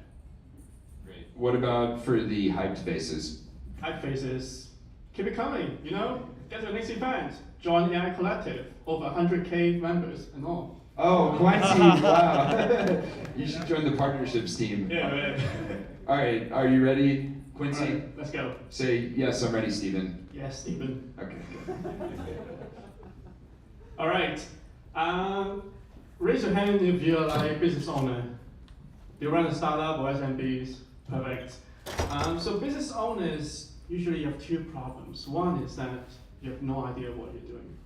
Great. What about for the hyped faces? Hyped faces, keep it coming, you know? Get to the next event, join AI Collective, over 100K members and all. Oh, Quincy, wow. You should join the partnerships team. Yeah, man. All right, are you ready, Quincy? All right, let's go. Say, yes, I'm ready, Stephen. Yes, Stephen. Okay. All right. Raise your hand if you're like a business owner. Do you run a startup or SMBs? Perfect. So business owners usually have two problems. One is that you have no idea what you're doing.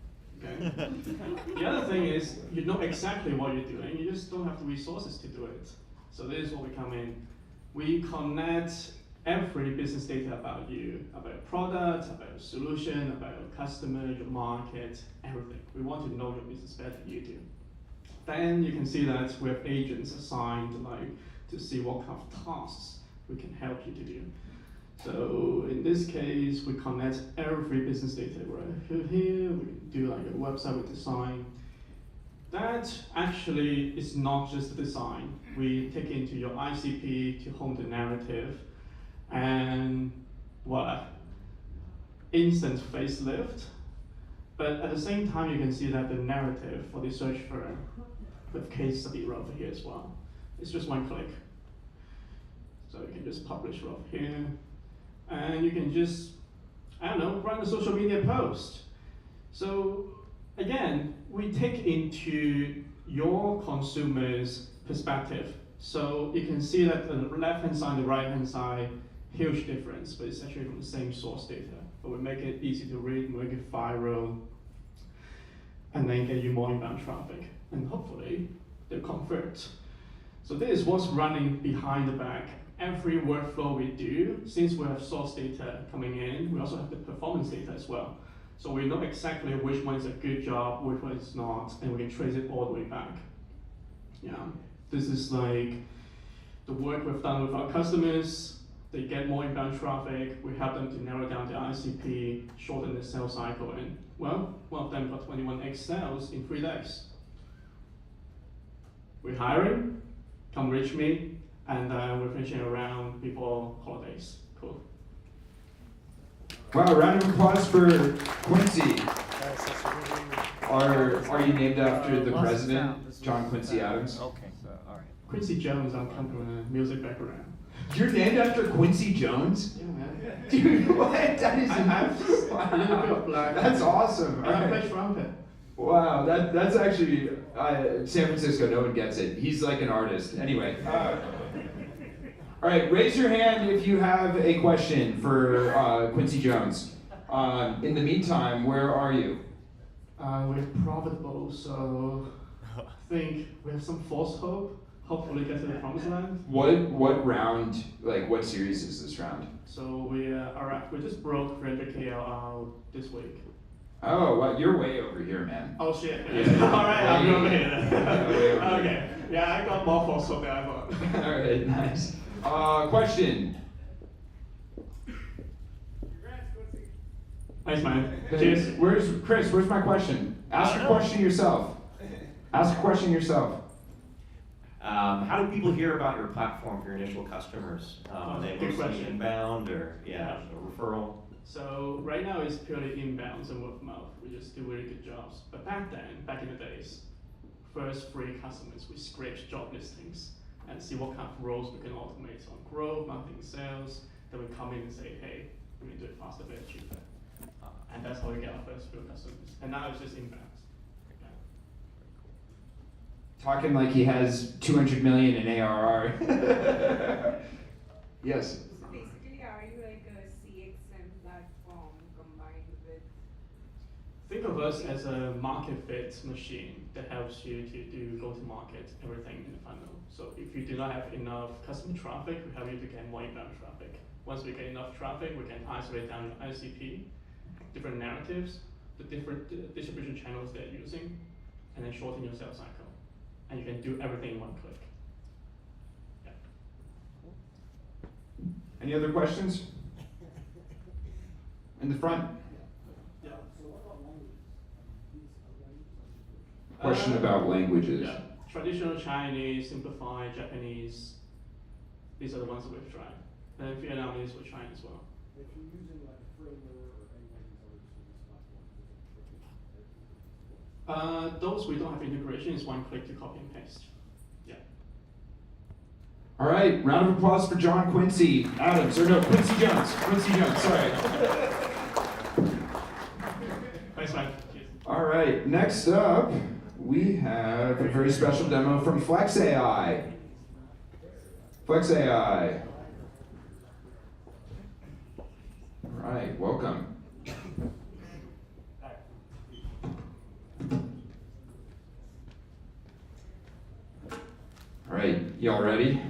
Okay. The other thing is you know exactly what you're doing. You just don't have the resources to do it. So this is where we come in. We connect every business data about you, about your product, about your solution, about your customer, your market, everything. We want to know your business better than you do. Then you can see that we have agents assigned to see what kind of tasks we can help you to do. So in this case, we connect every business data right here. We do like a website with design. That actually is not just the design. We take into your ICP to hone the narrative. And voila, instant facelift. But at the same time, you can see that the narrative for the search firm with case study right over here as well. It's just one click. So you can just publish right over here. And you can just, I don't know, run a social media post. So again, we take into your consumer's perspective. So you can see that the left-hand side and the right-hand side, huge difference, but it's actually from the same source data. But we make it easy to read, make it viral, and then get you more inbound traffic. And hopefully, they'll convert. So this is what's running behind the back. Every workflow we do, since we have source data coming in, we also have the performance data as well. So we know exactly which one is a good job, which one is not, and we can trace it all the way back. Yeah, this is like the work we've done with our customers. They get more inbound traffic. We help them to narrow down their ICP, shorten the sales cycle, and well, one of them got 21x sales in 3 days. We're hiring, come reach me, and we're finishing around before holidays. Cool. Wow, round of applause for Quincy. Are you named after the president, John Quincy Adams? Okay, all right. Quincy Jones, I'm coming from a music background. You're named after Quincy Jones? Yeah, man. Dude, what? That is a little bit of black. That's awesome. And I play trumpet. Wow, that's actually San Francisco. No one gets it. He's like an artist. Anyway. All right, raise your hand if you have a question for Quincy Jones. In the meantime, where are you? We're profitable, so I think we have some false hope. Hopefully get to the promised land. What round, like what series is this round? So we just broke 300K out this week. Oh, well, you're way over here, man. Oh shit. Yeah. All right, I'm over here then. Way over Okay. here. Yeah, I got more photos than I thought. All right, nice. Question. Thanks, man. Hey, Cheers. Where's Chris? Where's my question? Ask a question yourself. Ask a question yourself. How do people hear about your platform, your initial customers? They Good mostly question. inbound or a referral? So right now it's purely inbounds and word of mouth. We just do really good jobs. But back in the days, first free customers, we scraped job listings and see what kind of roles we can automate on growth, marketing, sales. Then we come in and say, hey, we can do it faster, better, cheaper. And that's how we get our first few customers. And now it's just inbounds. Talking like he has 200 million in ARR. Yes. So basically, are you like a CXM platform combined with? Think of us as a market fit machine that helps you to do go-to-market, everything in the funnel. So if you do not have enough customer traffic, we help you to get more inbound traffic. Once we get enough traffic, we can isolate down your ICP, different narratives, the different distribution channels they're using, and then shorten your sales cycle. And you can do everything in one click. Yeah. Any other questions? In the front. Question about languages. Yeah. Traditional Chinese, simplified Japanese. These are the ones that we've tried. And then Vietnamese we're trying as well. If you're using like a framework or any of these other service platforms, Those we don't have integration. It's one click to copy and paste. Yeah. All right, round of applause for John Quincy Adams, or no, Quincy Jones. Quincy Jones, sorry. Thanks, man. All right, next up, we have a very special demo from FlexAI. FlexAI. All right, welcome. All right, y'all ready?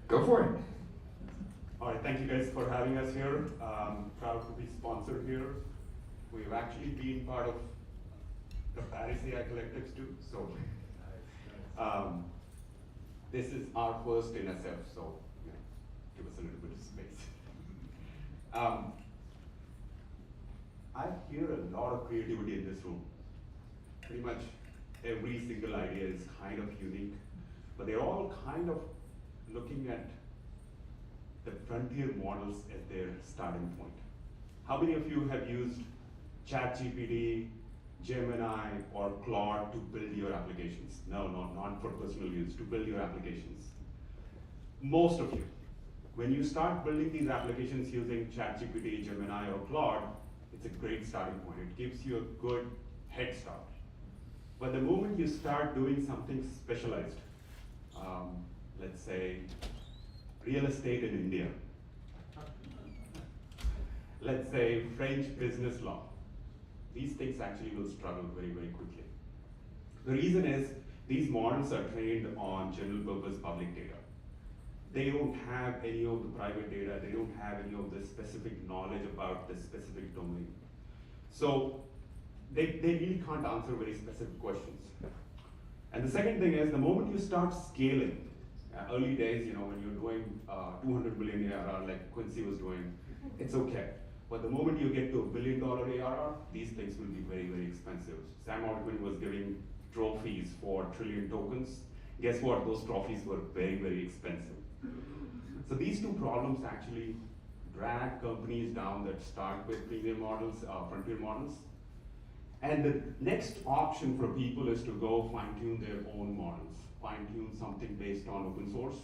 Go for it. All right, thank you guys for having us here. Proud to be sponsored here. We've actually been part of the Paris AI collectives too, so this is our first in SF, so give us a little bit of space. I hear a lot of creativity in this room. Pretty much every single idea is kind of unique, but they're all kind of looking at the frontier models as their starting point. How many of you have used ChatGPT, Gemini, or Claude to build your applications? No, not for personal use, to build your applications. Most of you. When you start building these applications using ChatGPT, Gemini, or Claude, it's a great starting point. It gives you a good head start. But the moment you start doing something specialized, let's say real estate in India, let's say French business law, these things actually will struggle very, very quickly. The reason is these models are trained on general purpose public data. They don't have any of the private data, they don't have any of the specific knowledge about the specific domain. So they really can't answer very specific questions. And the second thing is the moment you start scaling, early days, when you're doing 200 million ARR like Quincy was doing, it's okay. But the moment you get to $1 billion ARR, these things will be very, very expensive. Sam Altman was giving trophies for trillion tokens. Guess what? Those trophies were very, very expensive. So these two problems actually drag companies down that start with premium models, frontier models. And the next option for people is to go fine-tune their own models. Fine-tune something based on open source,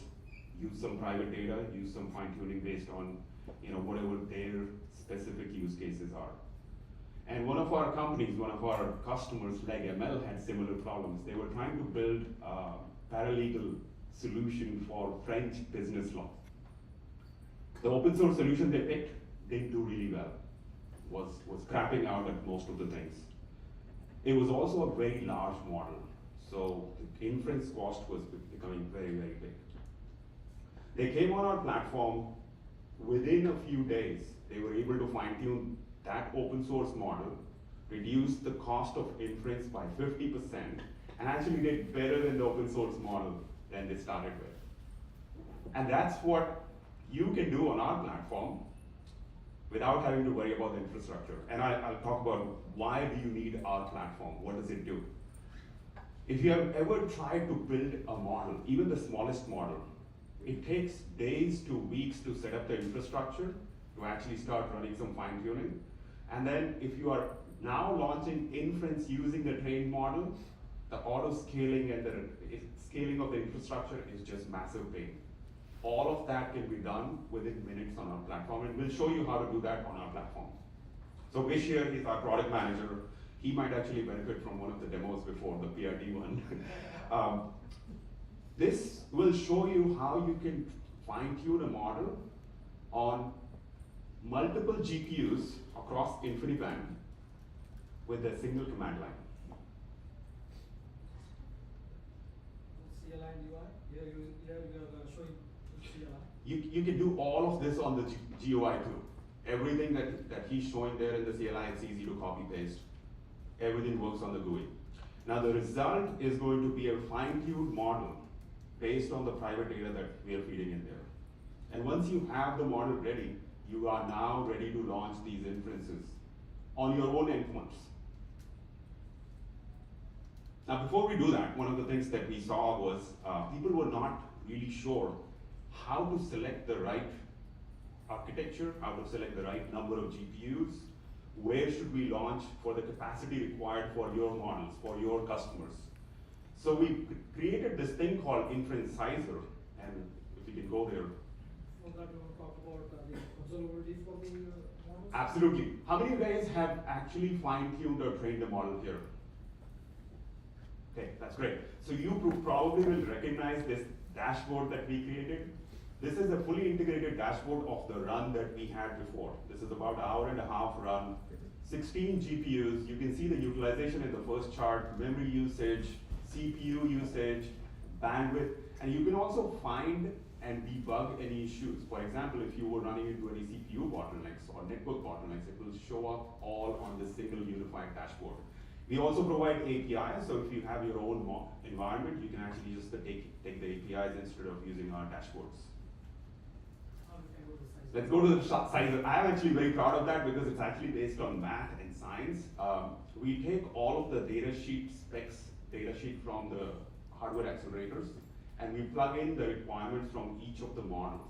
use some private data, use some fine-tuning based on whatever their specific use cases are. And one of our companies, one of our customers, like ML, had similar problems. They were trying to build a paralegal solution for French business law. The open source solution they picked didn't do really well, was crapping out at most of the things. It was also a very large model, so the inference cost was becoming very, very big. They came on our platform, within a few days, they were able to fine tune that open source model, reduce the cost of inference by 50%, and actually did better than the open source model than they started with. And that's what you can do on our platform without having to worry about the infrastructure. And I'll talk about why do you need our platform, what does it do? If you have ever tried to build a model, even the smallest model, it takes days to weeks to set up the infrastructure to actually start running some fine tuning. And then if you are now launching inference using the trained model, the auto scaling and the scaling of the infrastructure is just massive pain. All of that can be done within minutes on our platform, and we'll show you how to do that on our platform. So Vish here is our product manager. He might actually benefit from one of the demos before, the PRD one. This will show you how you can fine-tune a model on multiple GPUs across InfiniBand with a single command line. CLI and UI? Here you're showing CLI. You can do all of this on the GUI too. Everything that he's showing there in the CLI, it's easy to copy paste. Everything works on the GUI. Now the result is going to be a fine-tuned model based on the private data that we are feeding in there. And once you have the model ready, you are now ready to launch these inferences on your own endpoints. Now before we do that, one of the things that we saw was people were not really sure how to select the right architecture, how to select the right number of GPUs, where should we launch for the capacity required for your models, for your customers. So we created this thing called Inference Sizer, and if you can go there. For that, you want to talk about the observability for the models? Absolutely. How many of you guys have actually fine-tuned or trained a model here? Okay, that's great. So you probably will recognize this dashboard that we created. This is a fully integrated dashboard of the run that we had before. This is about an hour-and-a-half run, 16 GPUs. You can see the utilization in the first chart, memory usage, CPU usage, bandwidth, and you can also find and debug any issues. For example, if you were running into any CPU bottlenecks or network bottlenecks, it will show up all on this single unified dashboard. We also provide APIs, so if you have your own environment, you can actually just take the APIs instead of using our dashboards. Let's go to the Sizer. I'm actually very proud of that because it's actually based on math and science. We take all of the data sheet specs, data sheet from the hardware accelerators, and we plug in the requirements from each of the models.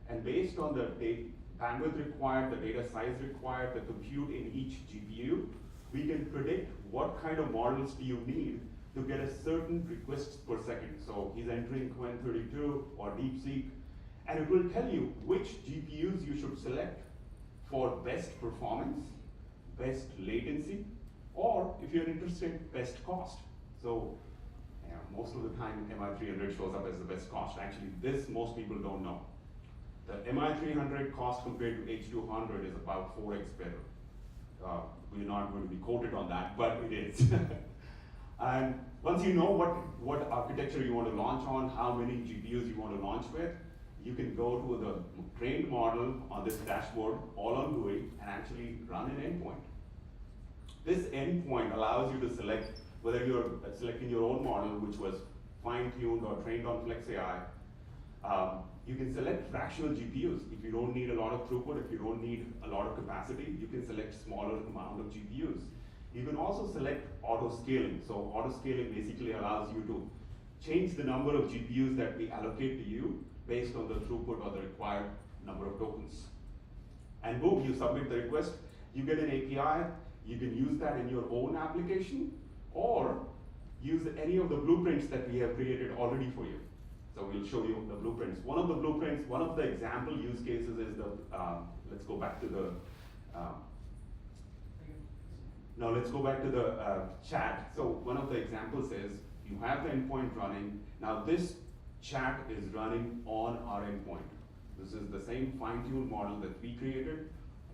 And based on the bandwidth required, the data size required, the compute in each GPU, we can predict what kind of models do you need to get a certain requests per second. So he's entering Qwen32 or DeepSeek, and it will tell you which GPUs you should select for best performance, best latency, or if you're interested, best cost. So most of the time MI300 shows up as the best cost. Actually, this most people don't know. The MI300 cost compared to H200 is about 4x better. We're not going to be quoted on that, but it is. And once you know what architecture you want to launch on, how many GPUs you want to launch with, you can go to the trained model on this dashboard, all on GUI, and actually run an endpoint. This endpoint allows you to select whether you're selecting your own model, which was fine-tuned or trained on FlexAI. You can select fractional GPUs. If you don't need a lot of throughput, if you don't need a lot of capacity, you can select smaller amount of GPUs. You can also select auto-scaling. So auto-scaling basically allows you to change the number of GPUs that we allocate to you based on the throughput or the required number of tokens. And boom, you submit the request, you get an API, you can use that in your own application, or use any of the blueprints that we have created already for you. So we'll show you the blueprints. One of the blueprints, one of the example use cases is the, let's go back to the, let's go back to the chat. So one of the examples is, you have the endpoint running. Now this chat is running on our endpoint. This is the same fine-tuned model that we created.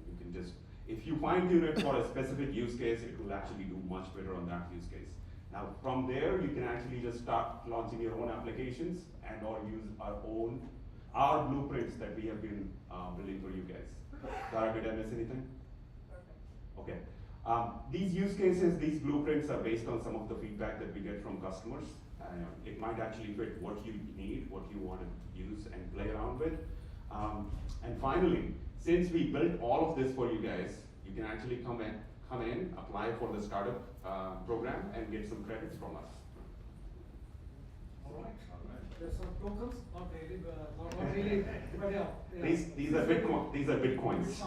You can just, if you fine-tune it for a specific use case, it will actually do much better on that use case. Now from there, you can actually just start launching your own applications and or use our own are blueprints that we have been building for you guys. Dara, did I miss anything? Okay. These use cases, these blueprints are based on some of the feedback that we get from customers. It might actually fit what you need, what you want to use and play around with. And finally, since we built all of this for you guys, you can actually come in, apply for the startup program, and get some credits from us. All right. There's some tokens, not really, but yeah. These are Bitcoin. These are Bitcoins.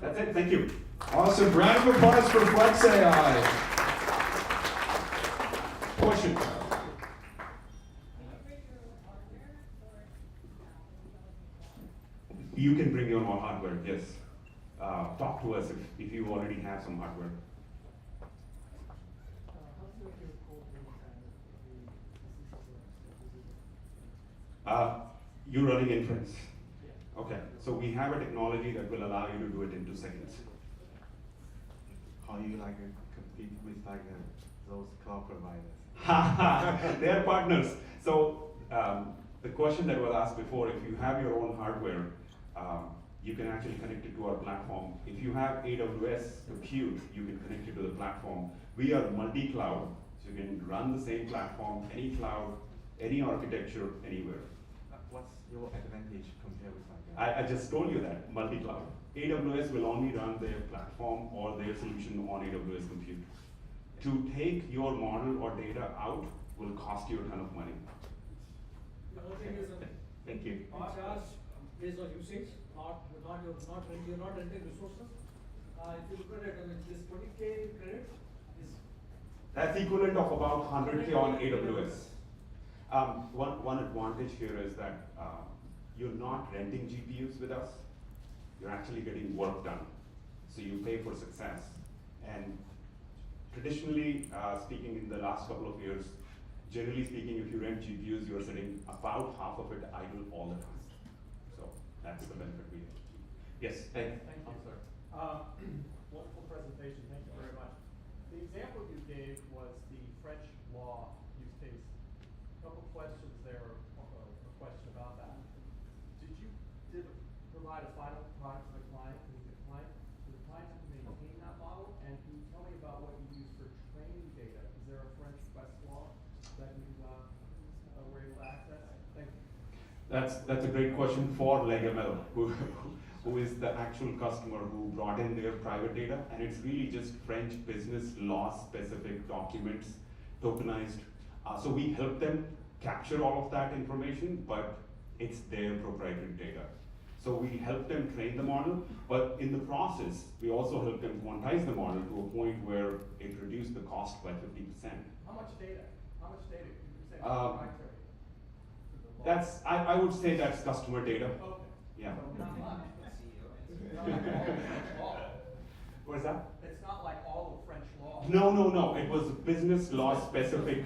That's it. Thank you. Awesome. Round of applause for FlexAI. Question. You can bring your own hardware, yes. Talk to us if you already have some hardware. You're running inference. Okay, so we have a technology that will allow you to do it in 2 seconds. How you compete with those cloud providers? They are partners. So the question that was asked before, if you have your own hardware, you can actually connect it to our platform. If you have AWS compute, you can connect it to the platform. We are multi-cloud, so you can run the same platform, any cloud, any architecture, anywhere. What's your advantage compared with I just told you that, multi-cloud. AWS will only run their platform or their solution on AWS compute. To take your model or data out will cost you a ton of money. The other thing is, Thank you. we charge based on usage, you're not renting resources. If you look at it, I mean, this 20K credit is. That's equivalent of about 100K on AWS. One advantage here is that you're not renting GPUs with us. You're actually getting work done. So you pay for success. And traditionally speaking, in the last couple of years, generally speaking, if you rent GPUs, you're sitting about half of it idle all the time. So that's the benefit we have. Yes, thank you. Thank you, sir. Wonderful presentation. Thank you very much. The example you gave was the French law use case. A couple questions there, a question about that. Did provide a final product to the client? Does the client have to maintain that model? And can you tell me about what you use for training data? Is there a French West law that you were able to access? Thank you. That's a great question for LegML, who is the actual customer who brought in their private data, and it's really just French business law specific documents, tokenized. So we help them capture all of that information, but it's their proprietary data. So we help them train the model, but in the process, we also help them quantize the model to a point where it reduced the cost by 50%. How much data? How much data? Could you say proprietary? I would say that's customer data. Okay. Yeah. So not much. What's that? It's not like all of French law. No. It was business law specific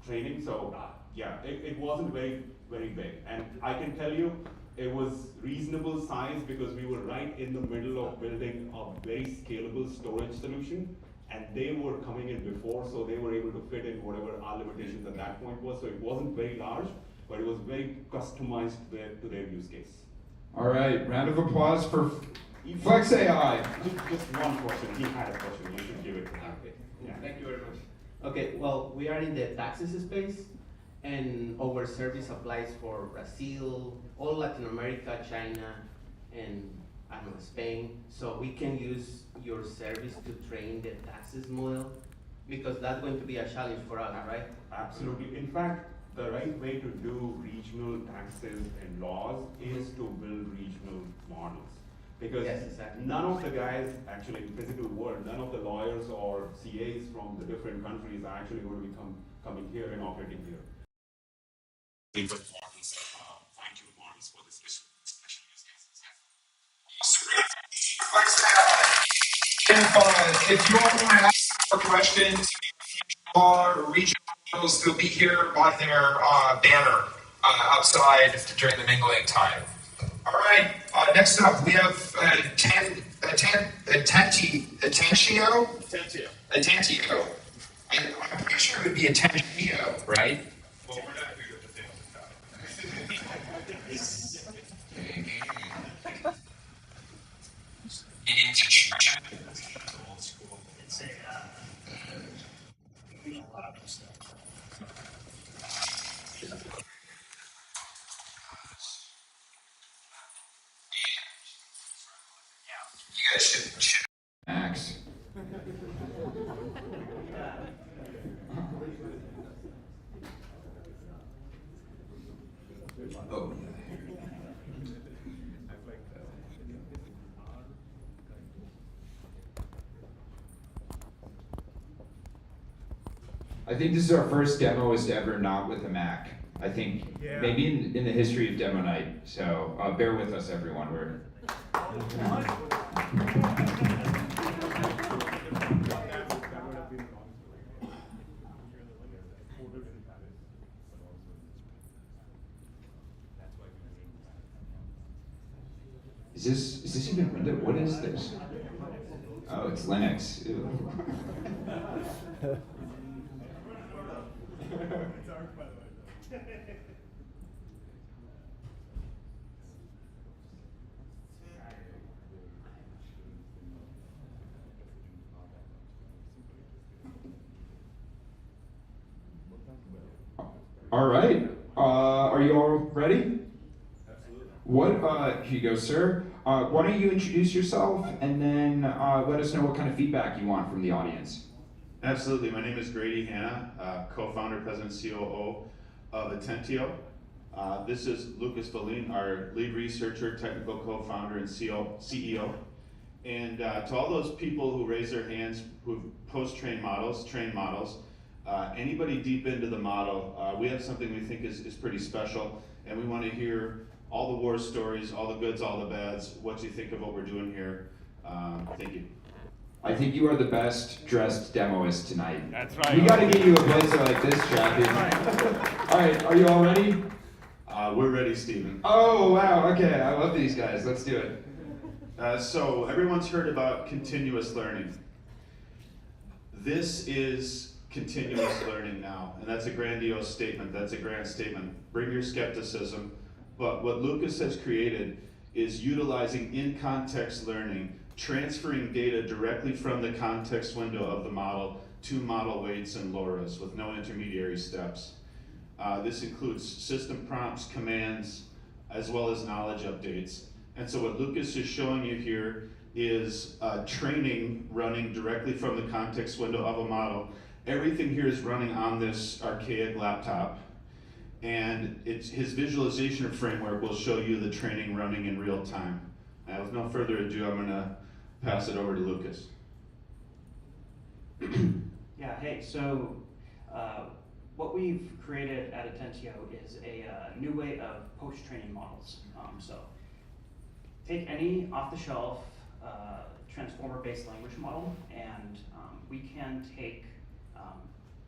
training. So yeah, it wasn't very big. And I can tell you, it was reasonable size because we were right in the middle of building a very scalable storage solution. And they were coming in before, so they were able to fit in whatever our limitations at that point was. So it wasn't very large, but it was very customized to their use case. All right, round of applause for FlexAI. Just one question. He had a question. You should give it to him. Okay. Yeah. Thank you very much. Okay, well, we are in the taxes space, and our service applies for Brazil, all Latin America, China, and I don't know, Spain. So we can use your service to train the taxes model, because that's going to be a challenge for us, right? Absolutely. In fact, the right way to do regional taxes and laws is to build regional models. Because yes, exactly. None of the guys actually in the physical world, none of the lawyers or CAs from the different countries are actually going to be coming here and operating here. Fine-tune models for this special use cases. If you want to ask more questions or regionals, they'll be here by their banner outside during the mingling time. All right, next up we have Atentio. I'm pretty sure it would be Atentio, right? Well, we're not here guys should Max. Oh, yeah. I think this is our first demoist ever not with a Mac. I think maybe in the history of Demo Night. So bear with us, everyone. We're Is this even Windows? What is this? Oh, it's Linux. Ew. All right. Are you all ready? What? Here you go, sir. Why don't you introduce yourself and then let us know what kind of feedback you want from the audience. Absolutely. My name is Grady Hanna, co-founder, president, COO of Attentio. This is Lucas Valine, our lead researcher, technical co-founder, and CEO. And to all those people who raise their hands, who post-train models, train models, anybody deep into the model, we have something we think is pretty special, and we want to hear all the war stories, all the goods, all the bads, what you think of what we're doing here. Thank you. I think you are the best dressed demoist tonight. That's right. We got to get you a blazer like this, Chappie. All right, are you all ready? We're ready, Steven. Oh, wow, okay, I love these guys. Let's do it. So everyone's heard about continuous learning. This is continuous learning now, and that's a grandiose statement. That's a grand statement. Bring your skepticism. But what Lucas has created is utilizing in-context learning, transferring data directly from the context window of the model to model weights and LoRa's with no intermediary steps. This includes system prompts, commands, as well as knowledge updates. And so what Lucas is showing you here is training running directly from the context window of a model. Everything here is running on this archaic laptop. And his visualization framework will show you the training running in real time. Now, with no further ado, I'm going to pass it over to Lucas. Yeah, hey, so what we've created at Attentio is a new way of post-training models. So take any off-the-shelf transformer-based language model, and we can take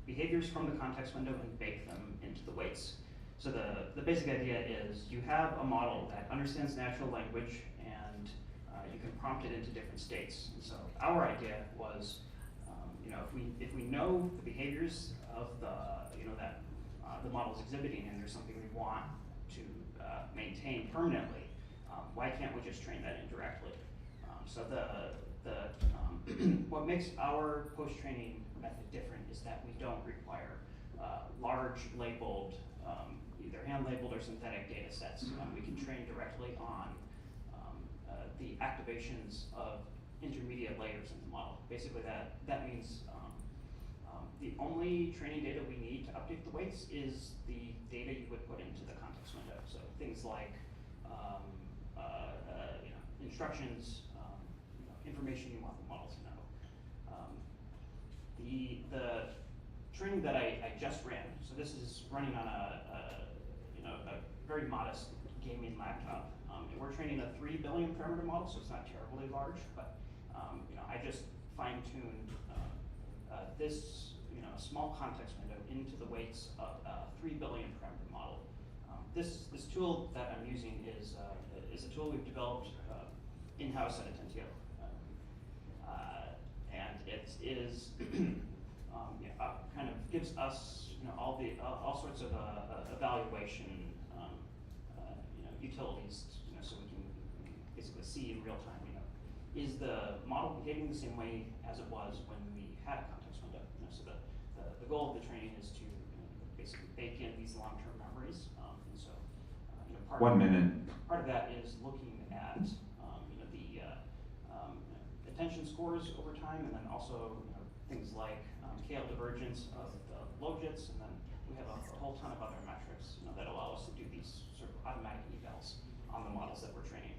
behaviors from the context window and bake them into the weights. So the basic idea is you have a model that understands natural language, and you can prompt it into different states. And so our idea was, if we know the behaviors of that the model's exhibiting, and there's something we want to maintain permanently, why can't we just train that in directly? So what makes our post-training method different is that we don't require large labeled, either hand-labeled or synthetic data sets. We can train directly on the activations of intermediate layers in the model. Basically, that means the only training data we need to update the weights is the data you would put into the context window. So things like instructions, information you want the model to know. The training that I just ran, so this is running on a very modest gaming laptop. And we're training a 3 billion parameter model, so it's not terribly large, but I just fine-tuned this small context window into the weights of a 3 billion parameter model. This tool that I'm using is a tool we've developed in-house at Attentio. And it is kind of gives us all sorts of evaluation utilities, so we can basically see in real time. Is the model behaving the same way as it was when we had a context window? So the goal of the training is to basically bake in these long-term memories. And so part of that is looking at attention scores over time, and then also things like KL divergence of the logits, and then we have a whole ton of other metrics that allow us to do these sort of automatic evals on the models that we're training.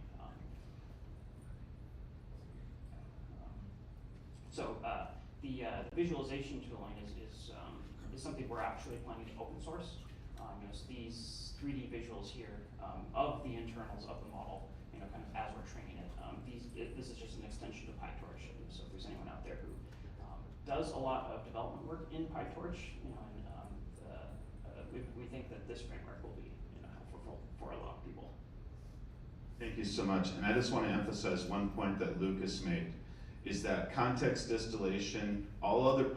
The visualization tooling is something we're actually planning to open source. So these 3D visuals here of the internals of the model, kind of as we're training it. This is just an extension of PyTorch. So if there's anyone out there who does a lot of development work in PyTorch, we think that this framework will be helpful for a lot of people. Thank you so much. And I just want to emphasize one point that Lucas made, is that context distillation, all other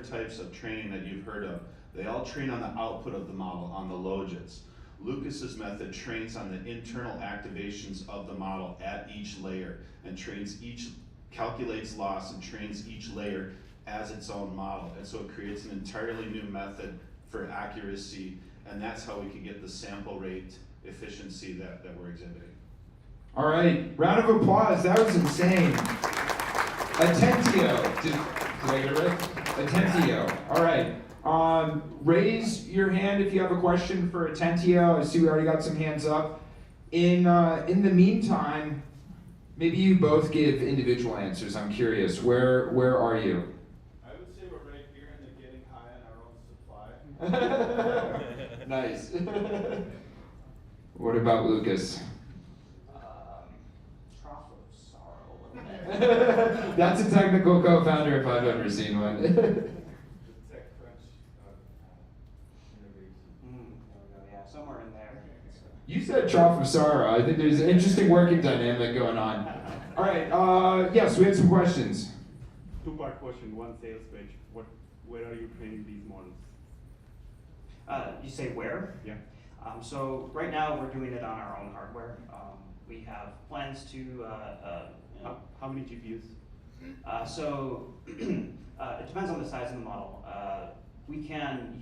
types of training that you've heard of, they all train on the output of the model, on the logits. Lucas's method trains on the internal activations of the model at each layer, and calculates loss and trains each layer as its own model. And so it creates an entirely new method for accuracy, and that's how we can get the sample rate efficiency that we're exhibiting. All right, round of applause. That was insane. Atentio. Did I get it right? Atentio. All right. Raise your hand if you have a question for Atentio. I see we already got some hands up. In the meantime, maybe you both give individual answers. I'm curious. Where are you? I would say we're right here in the getting high on our own supply. Nice. What about Lucas? That's a technical co-founder if I've ever seen one. Yeah, somewhere in there. You said trough of sorrow. I think there's an interesting working dynamic going on. All right, yes, we have some questions. Two-part question, one sales pitch. Where are you training these models? You say where? Yeah. So right now we're doing it on our own hardware. We have plans to how many GPUs? It depends on the size of the model. We can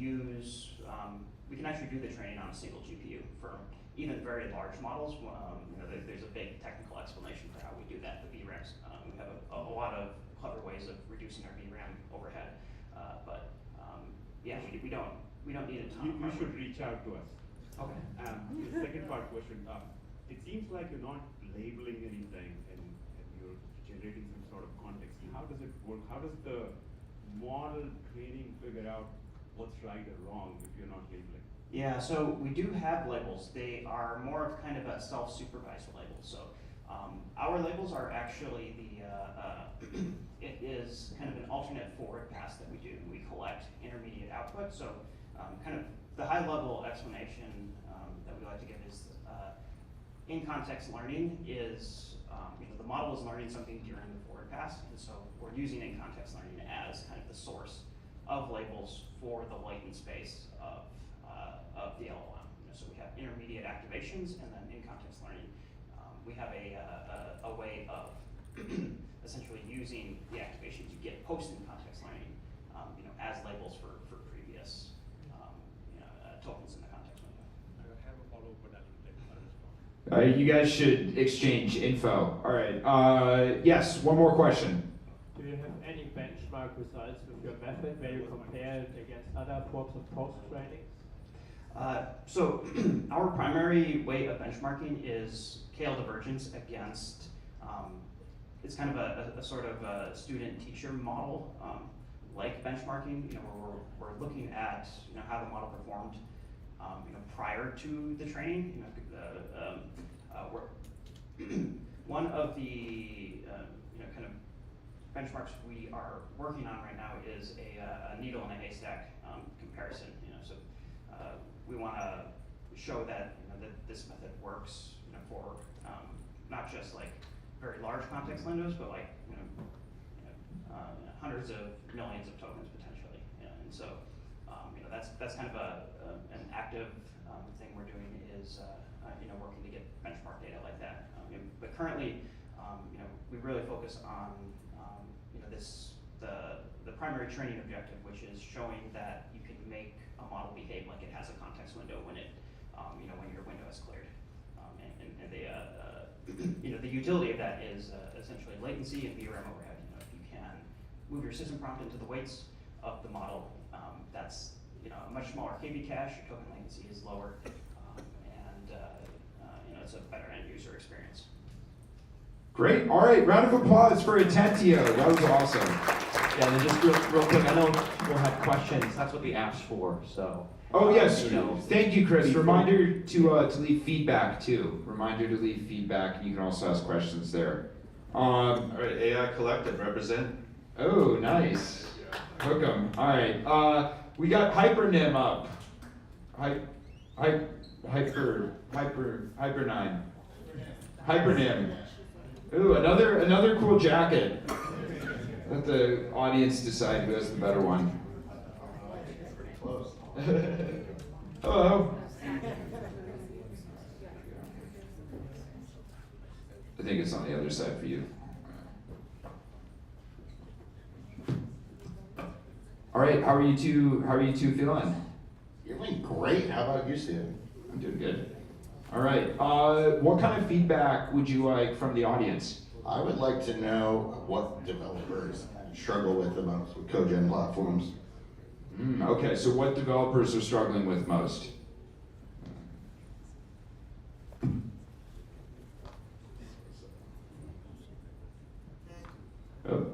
actually do the training on a single GPU for even very large models. There's a big technical explanation for how we do that. The VRAMs. We have a lot of clever ways of reducing our VRAM overhead. We don't need a ton. You should reach out to us. Okay. The second part question. It seems like you're not labeling anything and you're generating some sort of context. How does it work? How does the model training figure out what's right or wrong if you're not labeling? Yeah, so we do have labels. They are more of kind of a self-supervised label. So our labels are actually it is kind of an alternate forward pass that we do. We collect intermediate output. So kind of the high-level explanation that we like to give is in-context learning is the model is learning something during the forward pass, and so we're using in-context learning as kind of the source of labels for the latent space of the LLM. So we have intermediate activations and then in-context learning. We have a way of essentially using the activations you get post in-context learning, as labels for previous tokens in the context window. I have a follow-up, but All right, you guys should exchange info. All right. Yes, one more question. Do you have any benchmark results with your method where you compare it against other forms of post-training? So our primary way of benchmarking is KL divergence against, it's kind of a sort of a student-teacher model, like benchmarking, where we're looking at how the model performed prior to the training. One of the kind of benchmarks we are working on right now is a needle in a haystack comparison. We want to show that that this method works for not just like very large context windows, but like hundreds of millions of tokens potentially. And so that's kind of an active thing we're doing is working to get benchmark data like that. But currently, we really focus on the primary training objective, which is showing that you can make a model behave like it has a context window when it when your window is cleared. And the utility of that is essentially latency and VRAM overhead. You know, if you can move your system prompt into the weights of the model, that's a much smaller KB cache. Your token latency is lower, and it's a better end user experience. Great. All right. Round of applause for Atentio. That was awesome. Yeah, and then just real quick, I know people have questions. That's what the app's for. So. Oh yes. You Thank you, Chris. Reminder to leave feedback too. Reminder to leave feedback. You can also ask questions there. All right, AI Collective, represent. Oh, nice. Hook 'em. All right. We got Hypernym up. Hyper9. Hypernym. Ooh, another cool jacket. Let the audience decide who has the better one. Hello. I think it's on the other side for you. All right, how are you two feeling? Feeling great. How about you, Steven? I'm doing good. All right. What kind of feedback would you like from the audience? I would like to know what developers struggle with the most with cogen platforms. Okay, so what developers are struggling with most? Oh.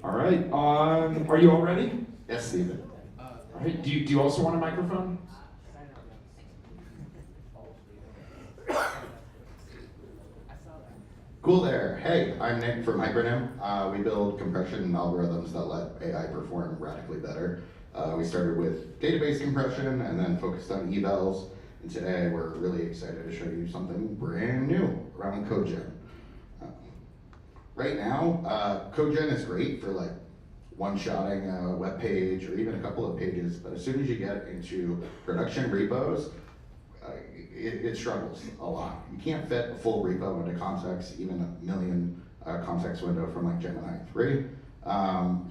All right. Are you all ready? Yes, Steven. All right. Do you also want a microphone? Cool there. Hey, I'm Nick from Hypernym. We build compression algorithms that let AI perform radically better. We started with database compression and then focused on evals. And today we're really excited to show you something brand new around cogen. Right now, cogen is great for like one-shotting a web page or even a couple of pages, but as soon as you get into production repos, it struggles a lot. You can't fit a full repo into context, even a million context window from like Gemini 3.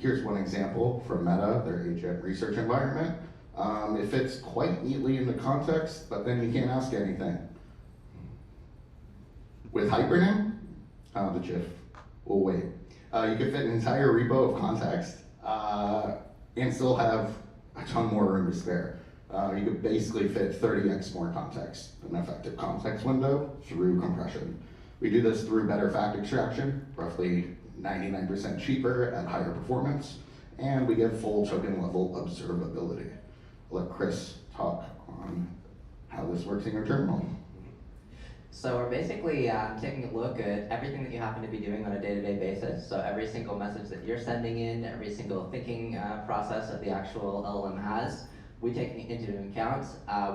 Here's one example from Meta, their agent research environment. It fits quite neatly into context, but then you can't ask anything. With Hypernym, the GIF will wait. You could fit an entire repo of context and still have a ton more room to spare. You could basically fit 30x more context, an effective context window, through compression. We do this through better fact extraction, roughly 99% cheaper at higher performance, and we get full token level observability. I'll let Chris talk on how this works in your terminal. So we're basically taking a look at everything that you happen to be doing on a day-to-day basis. So every single message that you're sending in, every single thinking process that the actual LLM has, we take into account.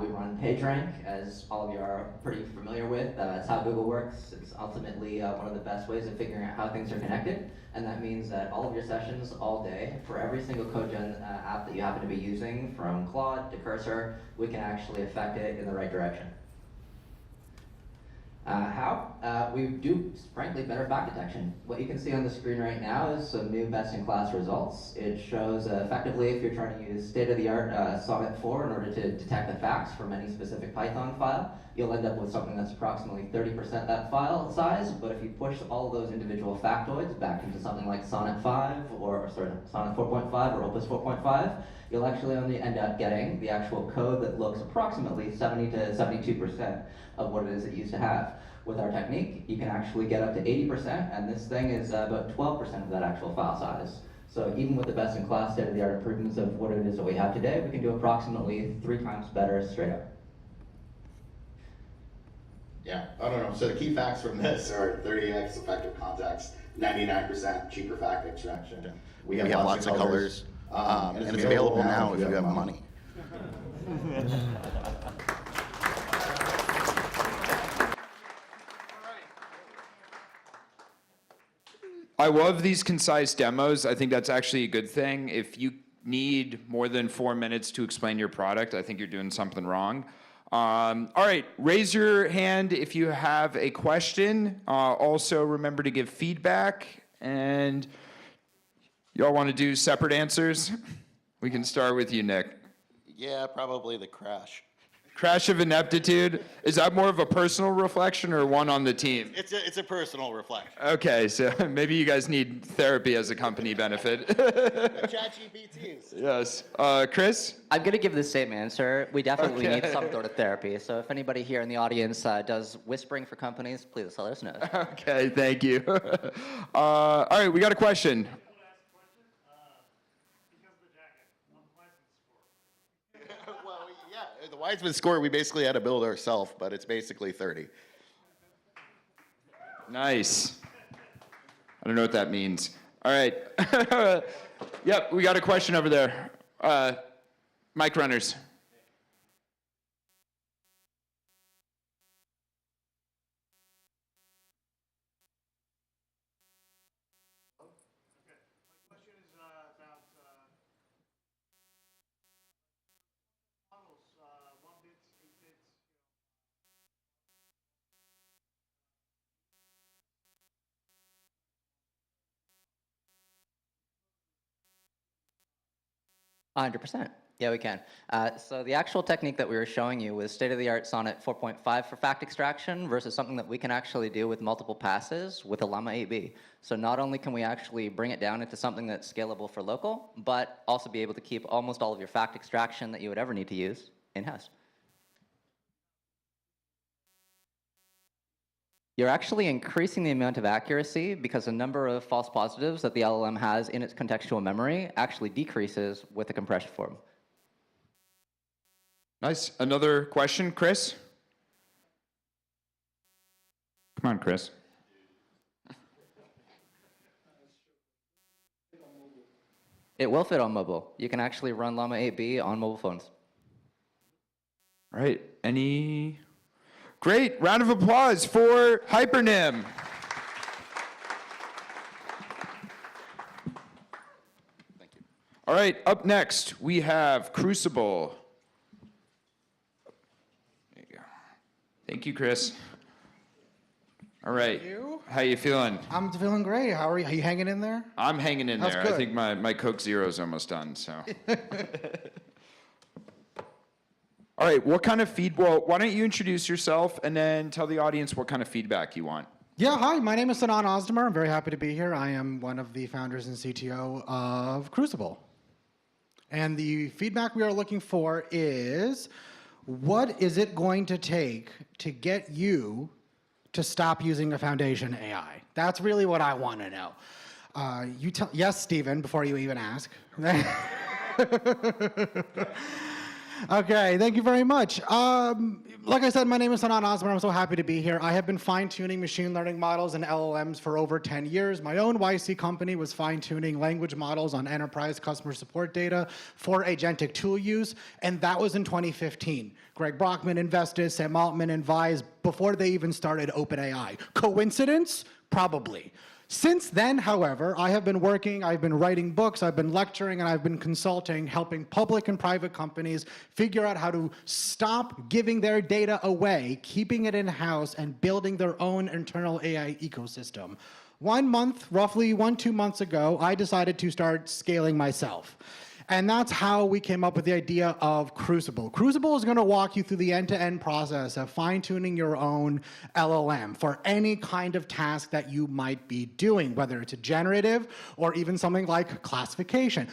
We run PageRank, as all of you are pretty familiar with. It's how Google works. It's ultimately one of the best ways of figuring out how things are connected. And that means that all of your sessions all day, for every single CodeGen app that you happen to be using, from Claude to Cursor, we can actually affect it in the right direction. How? We do, frankly, better fact detection. What you can see on the screen right now is some new best-in-class results. It shows effectively if you're trying to use state-of-the-art Sonnet 4 in order to detect the facts from any specific Python file, you'll end up with something that's approximately 30% that file size, but if you push all of those individual factoids back into something like Sonnet 5, or sorry, Sonnet 4.5 or Opus 4.5, you'll actually only end up getting the actual code that looks approximately 70 to 72% of what it is it used to have. With our technique, you can actually get up to 80%, and this thing is about 12% of that actual file size. So even with the best-in-class state-of-the-art improvements of what it is that we have today, we can do approximately 3 times better straight up. Yeah, I don't know. So the key facts from this are 30x effective context, 99% cheaper fact extraction. We have lots of colors. And it's available now if you have money. I love these concise demos. I think that's actually a good thing. If you need more than 4 minutes to explain your product, I think you're doing something wrong. All right, raise your hand if you have a question. Also, remember to give feedback. And y'all want to do separate answers? We can start with you, Nick. Yeah, probably the crash. Crash of ineptitude. Is that more of a personal reflection or one on the team? It's a personal reflection. Okay, so maybe you guys need therapy as a company benefit. ChatGPTs. Yes. Chris? I'm going to give the same answer. We definitely need Okay. some sort of therapy. So if anybody here in the audience does whispering for companies, please let us know. Okay, thank you. All right, we got a question. Well, yeah, the Wiseman score we basically had to build ourselves, but it's basically 30. Nice. I don't know what that means. All right. Yep, we got a question over there. Mic runners. A 100%. Yeah, we can. So the actual technique that we were showing you was state-of-the-art Sonnet 4.5 for fact extraction versus something that we can actually do with multiple passes with a Llama 8B. So not only can we actually bring it down into something that's scalable for local, but also be able to keep almost all of your fact extraction that you would ever need to use in-house. You're actually increasing the amount of accuracy because the number of false positives that the LLM has in its contextual memory actually decreases with the compression form. Nice. Another question, Chris? Come on, Chris. It will fit on mobile. You can actually run Llama 8B on mobile phones. All right. Any? Great. Round of applause for Hypernym. Thank you. All right. Up next, we have Crucible. There you go. Thank you, Chris. All right. Thank you. How you feeling? I'm feeling great. How are you? Are you hanging in there? I'm hanging in That's there. good. I think my Coke Zero is almost done, so. All right, what kind of well, why don't you introduce yourself and then tell the audience what kind of feedback you want. Yeah, hi. My name is Sinan Ozdemir. I'm very happy to be here. I am one of the founders and CTO of Crucible. And the feedback we are looking for is, what is it going to take to get you to stop using the foundation AI? That's really what I want to know. Yes, Stephen, before you even ask. Okay, thank you very much. Like I said, my name is Sinan Ozdemir. I'm so happy to be here. I have been fine-tuning machine learning models and LLMs for over 10 years. My own YC company was fine-tuning language models on enterprise customer support data for agentic tool use, and that was in 2015. Greg Brockman invested, Sam Altman, and Vise before they even started OpenAI. Coincidence? Probably. Since then, however, I have been working, I've been writing books, I've been lecturing, and I've been consulting, helping public and private companies figure out how to stop giving their data away, keeping it in-house, and building their own internal AI ecosystem. 1 month, roughly 1-2 months ago, I decided to start scaling myself. And that's how we came up with the idea of Crucible. Crucible is going to walk you through the end-to-end process of fine-tuning your own LLM for any kind of task that you might be doing, whether it's a generative or even something like classification.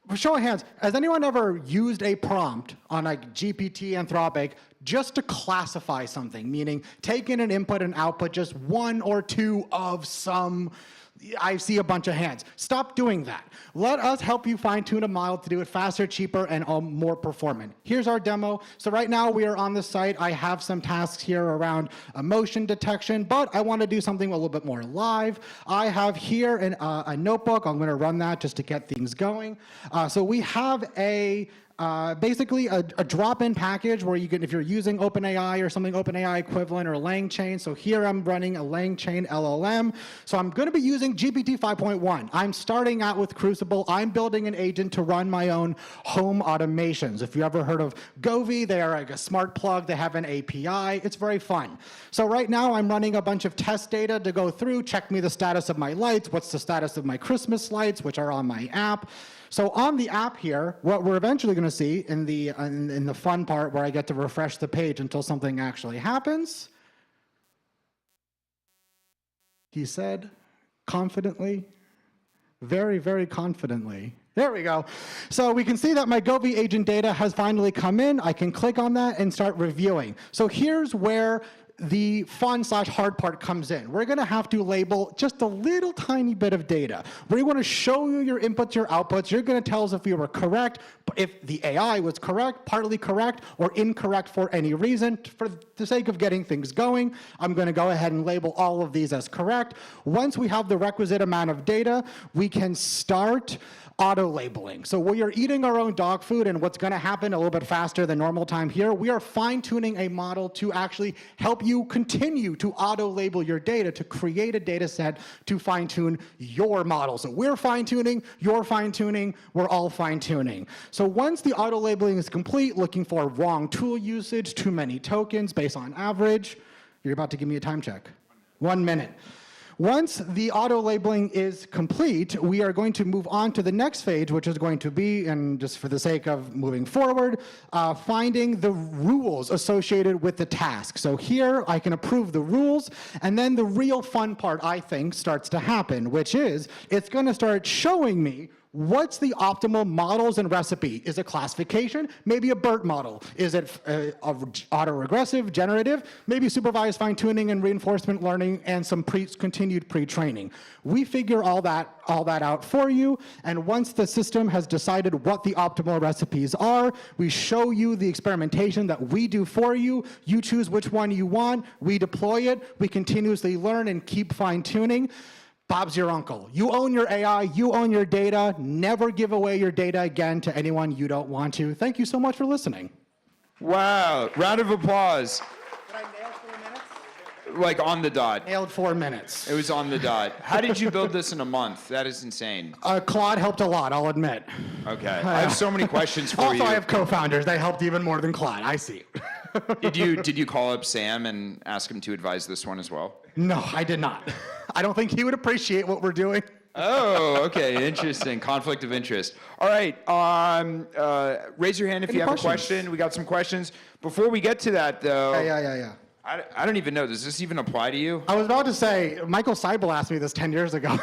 For show of hands, has anyone ever used a prompt on like GPT, Anthropic, just to classify something, meaning take in an input and output, just one or two of some? I see a bunch of hands. Stop doing that. Let us help you fine-tune a model to do it faster, cheaper, and more performant. Here's our demo. So right now we are on the site. I have some tasks here around emotion detection, but I want to do something a little bit more live. I have here a notebook. I'm going to run that just to get things going. So we have basically a drop-in package where you can, if you're using OpenAI or something OpenAI equivalent or LangChain. So here I'm running a LangChain LLM. So I'm going to be using GPT 5.1. I'm starting out with Crucible. I'm building an agent to run my own home automations. If you ever heard of Govee, they are like a smart plug. They have an API. It's very fun. So right now I'm running a bunch of test data to go through, check me the status of my lights, what's the status of my Christmas lights, which are on my app. So on the app here, what we're eventually going to see in the fun part where I get to refresh the page until something actually happens, he said confidently, very, very confidently. There we go. So we can see that my Govee agent data has finally come in. I can click on that and start reviewing. So here's where the fun/hard part comes in. We're going to have to label just a little tiny bit of data. We're going to show you your inputs, your outputs. You're going to tell us if we were correct, if the AI was correct, partly correct, or incorrect for any reason. For the sake of getting things going, I'm going to go ahead and label all of these as correct. Once we have the requisite amount of data, we can start auto-labeling. So we are eating our own dog food, and what's going to happen a little bit faster than normal time here, we are fine-tuning a model to actually help you continue to auto-label your data, to create a data set to fine-tune your model. So we're fine-tuning, you're fine-tuning, we're all fine-tuning. So once the auto-labeling is complete, looking for wrong tool usage, too many tokens based on average, you're about to give me a time check. 1 minute. Once the auto-labeling is complete, we are going to move on to the next phase, which is going to be, and just for the sake of moving forward, finding the rules associated with the task. So here, I can approve the rules, and then the real fun part, I think, starts to happen, which is, it's going to start showing me what's the optimal models and recipe. Is it classification? Maybe a BERT model. Is it autoregressive, generative? Maybe supervised fine-tuning and reinforcement learning and some continued pre-training. We figure all that out for you, and once the system has decided what the optimal recipes are, we show you the experimentation that we do for you. You choose which one you want. We deploy it. We continuously learn and keep fine-tuning. Bob's your uncle. You own your AI, you own your data. Never give away your data again to anyone you don't want to. Thank you so much for listening. Wow, round of applause. Did I nail 4 minutes? Like on the dot. Nailed 4 minutes. It was on the dot. How did you build this in a month? That is insane. Claude helped a lot, I'll admit. Okay, I have so many questions for you. Also, I have co-founders. They helped even more than Claude. I see. Did you call up Sam and ask him to advise this one as well? No, I did not. I don't think he would appreciate what we're doing. Oh, okay, interesting. Conflict of interest. All right, raise your hand if you have a question. We got some questions. Before we get to that, though. Yeah. I don't even know. Does this even apply to you? I was about to say, Michael Seibel asked me this 10 years ago.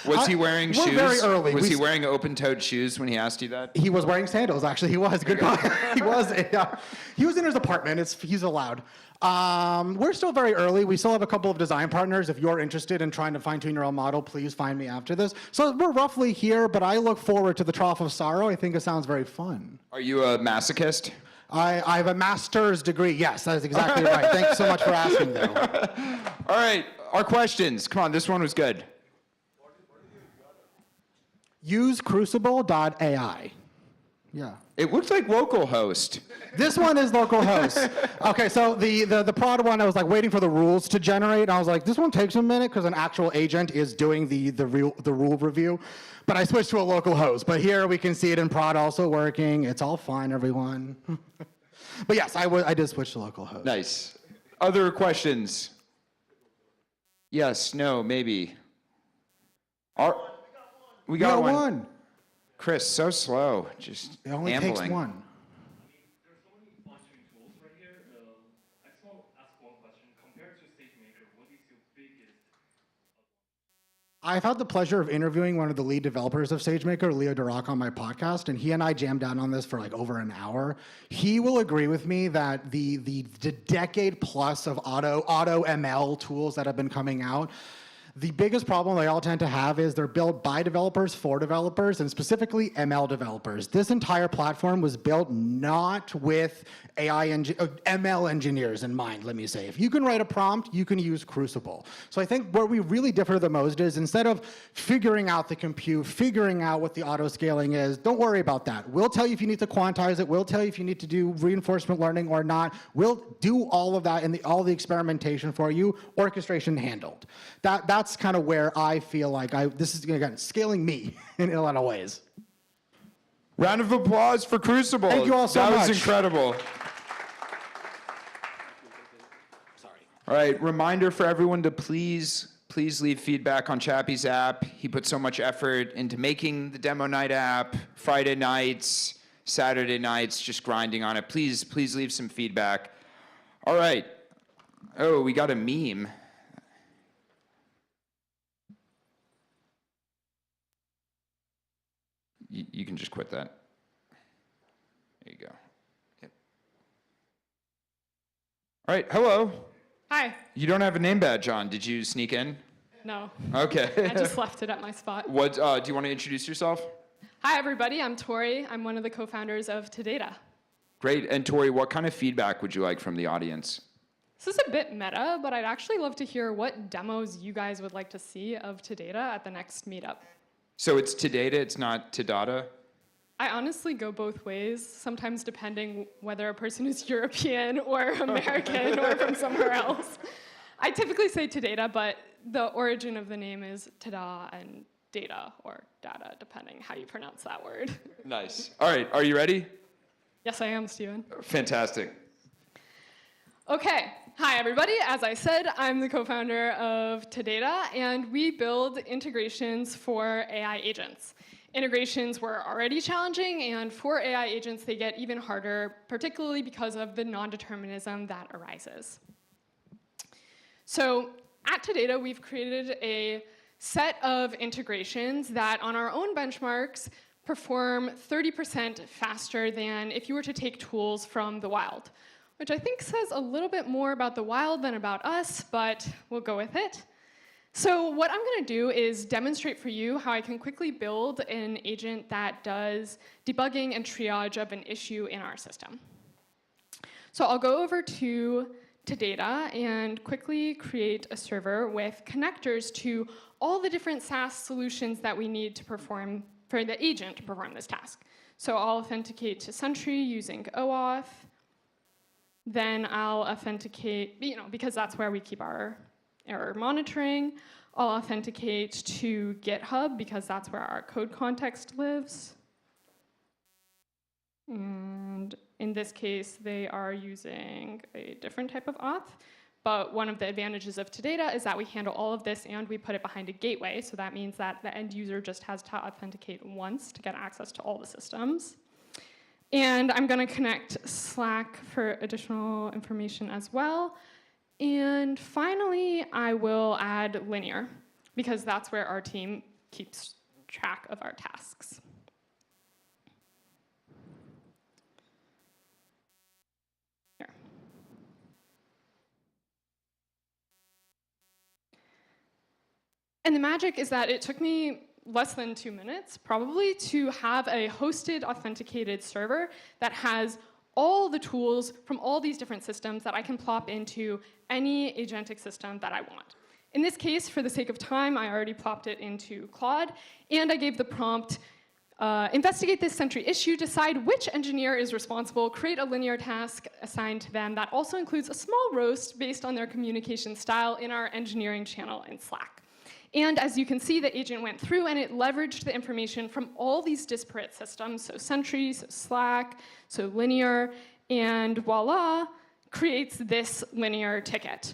Was he wearing shoes? Very early. Was he wearing open-toed shoes when he asked you that? He was wearing sandals, actually. He was. Good call. He was. He was in his apartment. He's allowed. We're still very early. We still have a couple of design partners. If you're interested in trying to fine-tune your own model, please find me after this. So we're roughly here, but I look forward to the Trough of Sorrow. I think it sounds very fun. Are you a masochist? I have a master's degree. Yes, that is exactly right. Thank you so much for asking, though. All right, our questions. Come on, this one was good. Use Crucible.ai. Yeah. It looks like localhost. This one is localhost. Okay, so the prod one, I was like waiting for the rules to generate. And I was like, this one takes a minute because an actual agent is doing the rule review. But I switched to a localhost. But here we can see it in prod also working. It's all fine, everyone. But yes, I did switch to localhost. Nice. Other questions? Yes, no, maybe. We got one. Chris, so slow. Just it only ambling. takes one. I've had the pleasure of interviewing one of the lead developers of SageMaker, Leo Durack, on my podcast, and he and I jammed down on this for like over an hour. He will agree with me that the decade plus of auto ML tools that have been coming out, the biggest problem they all tend to have is they're built by developers for developers, and specifically ML developers. This entire platform was built not with ML engineers in mind, let me say. If you can write a prompt, you can use Crucible. So I think where we really differ the most is instead of figuring out the compute, figuring out what the auto scaling is, don't worry about that. We'll tell you if you need to quantize it. We'll tell you if you need to do reinforcement learning or not. We'll do all of that and all the experimentation for you, orchestration handled. That's kind of where I feel like this is, again, scaling me in a lot of ways. Round of applause for Crucible. Thank you all so much. That was incredible. All right, reminder for everyone to please please leave feedback on Chappie's app. He put so much effort into making the demo night app, Friday nights, Saturday nights, just grinding on it. Please leave some feedback. All right. Oh, we got a meme. You can just quit that. There you go. Yep. All right, hello. Hi. You don't have a name badge on. Did you sneak in? No. Okay. I just left it at my spot. What? Do you want to introduce yourself? Hi, everybody. I'm Tori. I'm one of the co-founders of Todata. Great. And Tori, what kind of feedback would you like from the audience? This is a bit meta, but I'd actually love to hear what demos you guys would like to see of Todata at the next meetup. So it's Todata, it's not Todata? I honestly go both ways, sometimes depending whether a person is European or American or from somewhere else. I typically say Todata, but the origin of the name is Tada and data or data, depending how you pronounce that word. Nice. All right, are you ready? Yes, I am, Steven. Fantastic. Okay, hi everybody. As I said, I'm the co-founder of Todata, and we build integrations for AI agents. Integrations were already challenging, and for AI agents, they get even harder, particularly because of the non-determinism that arises. So at Todata, we've created a set of integrations that, on our own benchmarks, perform 30% faster than if you were to take tools from the wild, which I think says a little bit more about the wild than about us, but we'll go with it. So what I'm going to do is demonstrate for you how I can quickly build an agent that does debugging and triage of an issue in our system. So I'll go over to Todata and quickly create a server with connectors to all the different SaaS solutions that we need to perform for the agent to perform this task. So I'll authenticate to Sentry using OAuth. Then I'll authenticate, because that's where we keep our error monitoring. I'll authenticate to GitHub because that's where our code context lives. And in this case, they are using a different type of auth. But one of the advantages of Todata is that we handle all of this and we put it behind a gateway. So that means that the end user just has to authenticate once to get access to all the systems. And I'm going to connect Slack for additional information as well. And finally, I will add linear, because that's where our team keeps track of our tasks. Here. And the magic is that it took me less than 2 minutes, probably, to have a hosted authenticated server that has all the tools from all these different systems that I can plop into any agentic system that I want. In this case, for the sake of time, I already plopped it into Claude, and I gave the prompt, investigate this Sentry issue, decide which engineer is responsible, create a linear task assigned to them that also includes a small roast based on their communication style in our engineering channel in Slack. And as you can see, the agent went through and it leveraged the information from all these disparate systems, so Sentry, so Slack, so Linear, and voila, creates this linear ticket.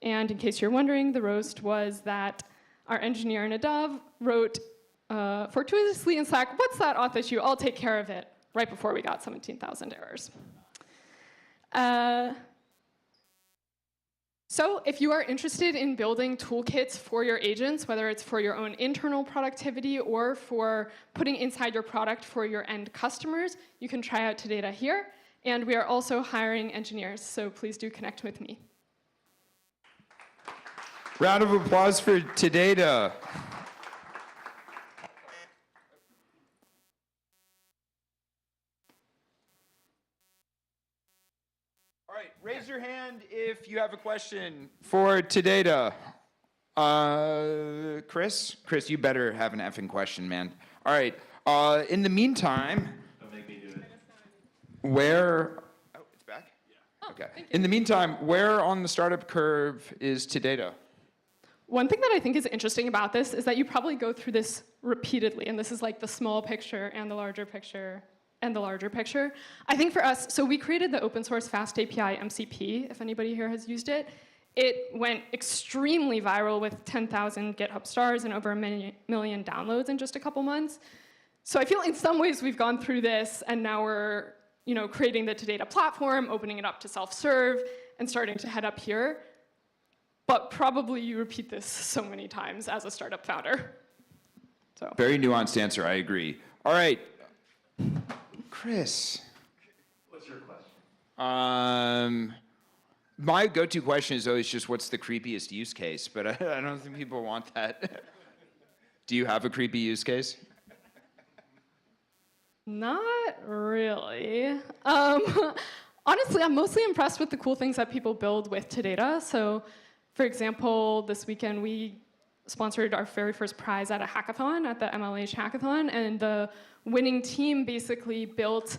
And in case you're wondering, the roast was that our engineer Nadav wrote fortuitously in Slack, what's that auth issue? I'll take care of it, right before we got 17,000 errors. So if you are interested in building toolkits for your agents, whether it's for your own internal productivity or for putting inside your product for your end customers, you can try out Todata here. And we are also hiring engineers, so please do connect with me. Round of applause for Todata. All right, raise your hand if you have a question for Todata. Chris? Chris, you better have an effing question, man. All right, in the meantime, Don't make me do it. where, oh, it's back? Yeah. Okay. In the meantime, where on the startup curve is Todata? One thing that I think is interesting about this is that you probably go through this repeatedly, and this is like the small picture and the larger picture and the larger picture. I think for us, so we created the open source Fast API MCP, if anybody here has used it. It went extremely viral with 10,000 GitHub stars and over a million downloads in just a couple months. So I feel in some ways we've gone through this, and now we're creating the Data platform, opening it up to self-serve, and starting to head up here. But probably you repeat this so many times as a startup founder. So. Very nuanced answer, I agree. All right, Chris. What's your question? My go-to question is always just, what's the creepiest use case? But I don't think people want that. Do you have a creepy use case? Not really. Honestly, I'm mostly impressed with the cool things that people build with Data. So, for example, this weekend we sponsored our very first prize at a hackathon, at the MLH hackathon, and the winning team basically built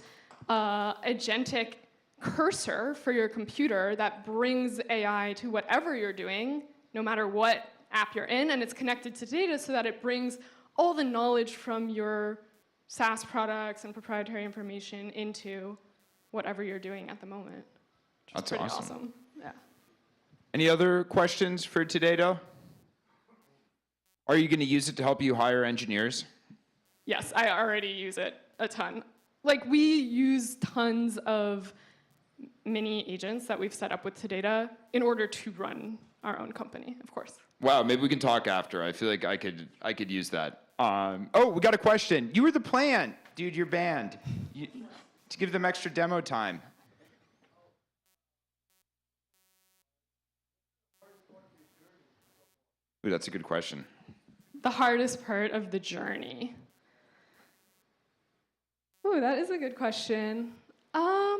a agentic cursor for your computer that brings AI to whatever you're doing, no matter what app you're in, and it's connected to Data so that it brings all the knowledge from your SaaS products and proprietary information into whatever you're doing at the moment. That's pretty awesome. Yeah. Any other questions for Data? Are you going to use it to help you hire engineers? Yes, I already use it a ton. Like, we use tons of mini agents that we've set up with Data in order to run our own company, of course. Wow, maybe we can talk after. I feel like I could use that. Oh, we got a question. You were the plant, dude, your band. To give them extra demo time. Ooh, that's a good question. The hardest part of the journey. Ooh, that is a good question. I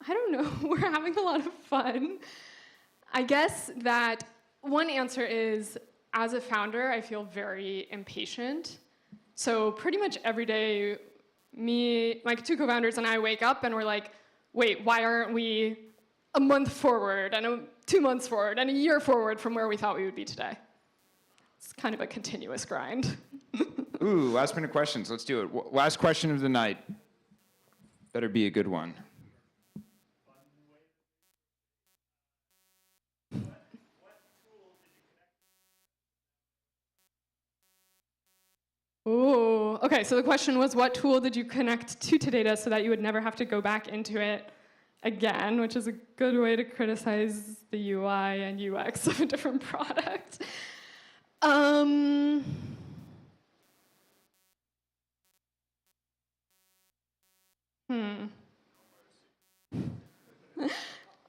don't know. We're having a lot of fun. I guess that one answer is, as a founder, I feel very impatient. So pretty much every day, me, my two co-founders, and I wake up and we're like, wait, why aren't we a month forward, and 2 months forward, and a year forward from where we thought we would be today? It's kind of a continuous grind. Ooh, last minute questions. Let's do it. Last question of the night. Better be a good one. Ooh, okay, so the question was, what tool did you connect to Data so that you would never have to go back into it again, which is a good way to criticize the UI and UX of a different product. I'll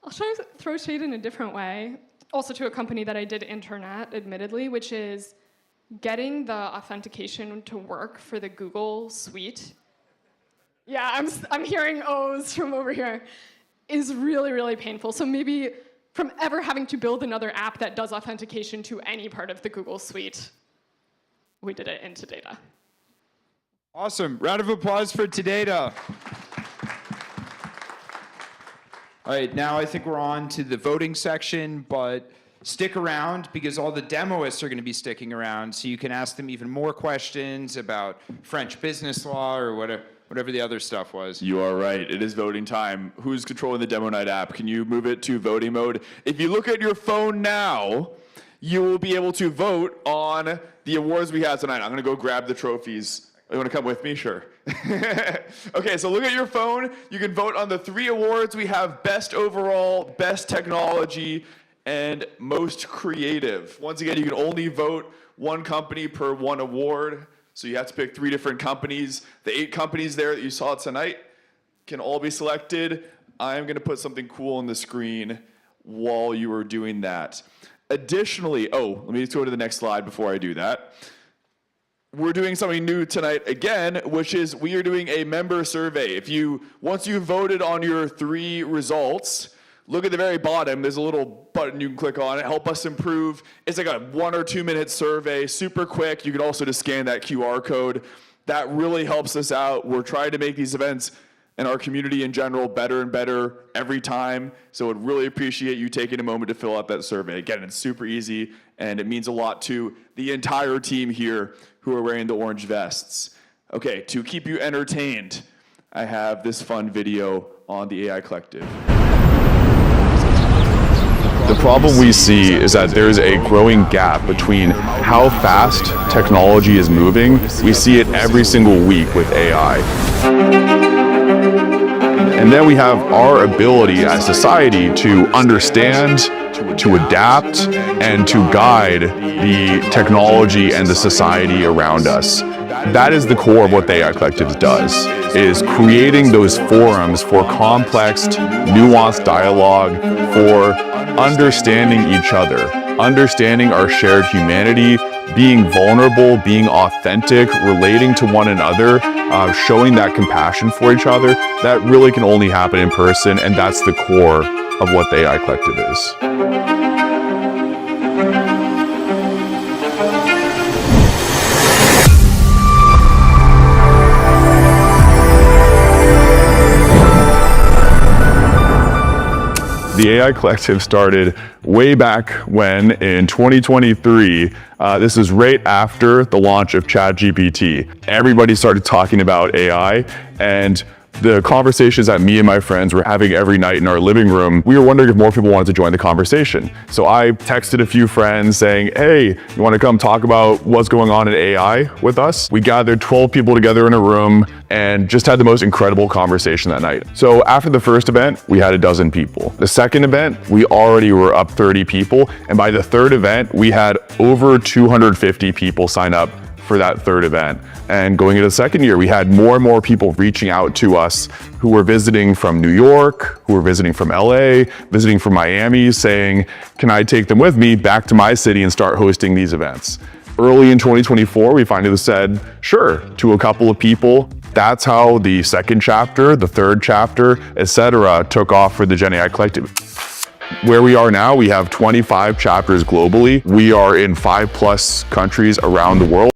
try to throw shade in a different way, also to a company that I did intern at, admittedly, which is getting the authentication to work for the Google Suite. Yeah, I'm hearing O's from over here. Is really, really painful. So maybe from ever having to build another app that does authentication to any part of the Google Suite, we did it into Data. Awesome. Round of applause for Data. All right, now I think we're on to the voting section, but stick around because all the demoists are going to be sticking around, so you can ask them even more questions about French business law or whatever the other stuff was. You are right. It is voting time. Who's controlling the Demo Night app? Can you move it to voting mode? If you look at your phone now, you will be able to vote on the awards we have tonight. I'm going to go grab the trophies. You want to come with me? Sure. Okay, so look at your phone. You can vote on the 3 awards. We have Best Overall, Best Technology, and Most Creative. Once again, you can only vote 1 company per 1 award. So you have to pick 3 different companies. The 8 companies there that you saw tonight can all be selected. I'm going to put something cool on the screen while you are doing that. Additionally, let me just go to the next slide before I do that. We're doing something new tonight again, which is we are doing a member survey. Once you've voted on your 3 results, look at the very bottom. There's a little button you can click on. It help us improve. It's like a 1 or 2 minute survey, super quick. You can also just scan that QR code. That really helps us out. We're trying to make these events and our community in general better and better every time. So I'd really appreciate you taking a moment to fill out that survey. Again, it's super easy, and it means a lot to the entire team here who are wearing the orange vests. Okay, to keep you entertained, I have this fun video on the AI Collective. The problem we see is that there's a growing gap between how fast technology is moving. We see it every single week with AI. And then we have our ability as society to understand, to adapt, and to guide the technology and the society around us. That is the core of what the AI Collective does, is creating those forums for complex, nuanced dialogue, for understanding each other, understanding our shared humanity, being vulnerable, being authentic, relating to one another, showing that compassion for each other. That really can only happen in person, and that's the core of what the AI Collective is. The AI Collective started way back when, in 2023. This is right after the launch of ChatGPT. Everybody started talking about AI, and the conversations that me and my friends were having every night in our living room, we were wondering if more people wanted to join the conversation. So I texted a few friends saying, hey, you want to come talk about what's going on in AI with us? We gathered 12 people together in a room and just had the most incredible conversation that night. So after the first event, we had 12 people. The second event, we already were up 30 people. And by the third event, we had over 250 people sign up for that third event. And going into the second year, we had more and more people reaching out to us who were visiting from New York, who were visiting from LA, visiting from Miami, saying, can I take them with me back to my city and start hosting these events? Early in 2024, we finally said, sure, to a couple of people. That's how the second chapter, the third chapter, etc., took off for the Gen AI Collective. Where we are now, we have 25 chapters globally. We are in 5+ countries around the world.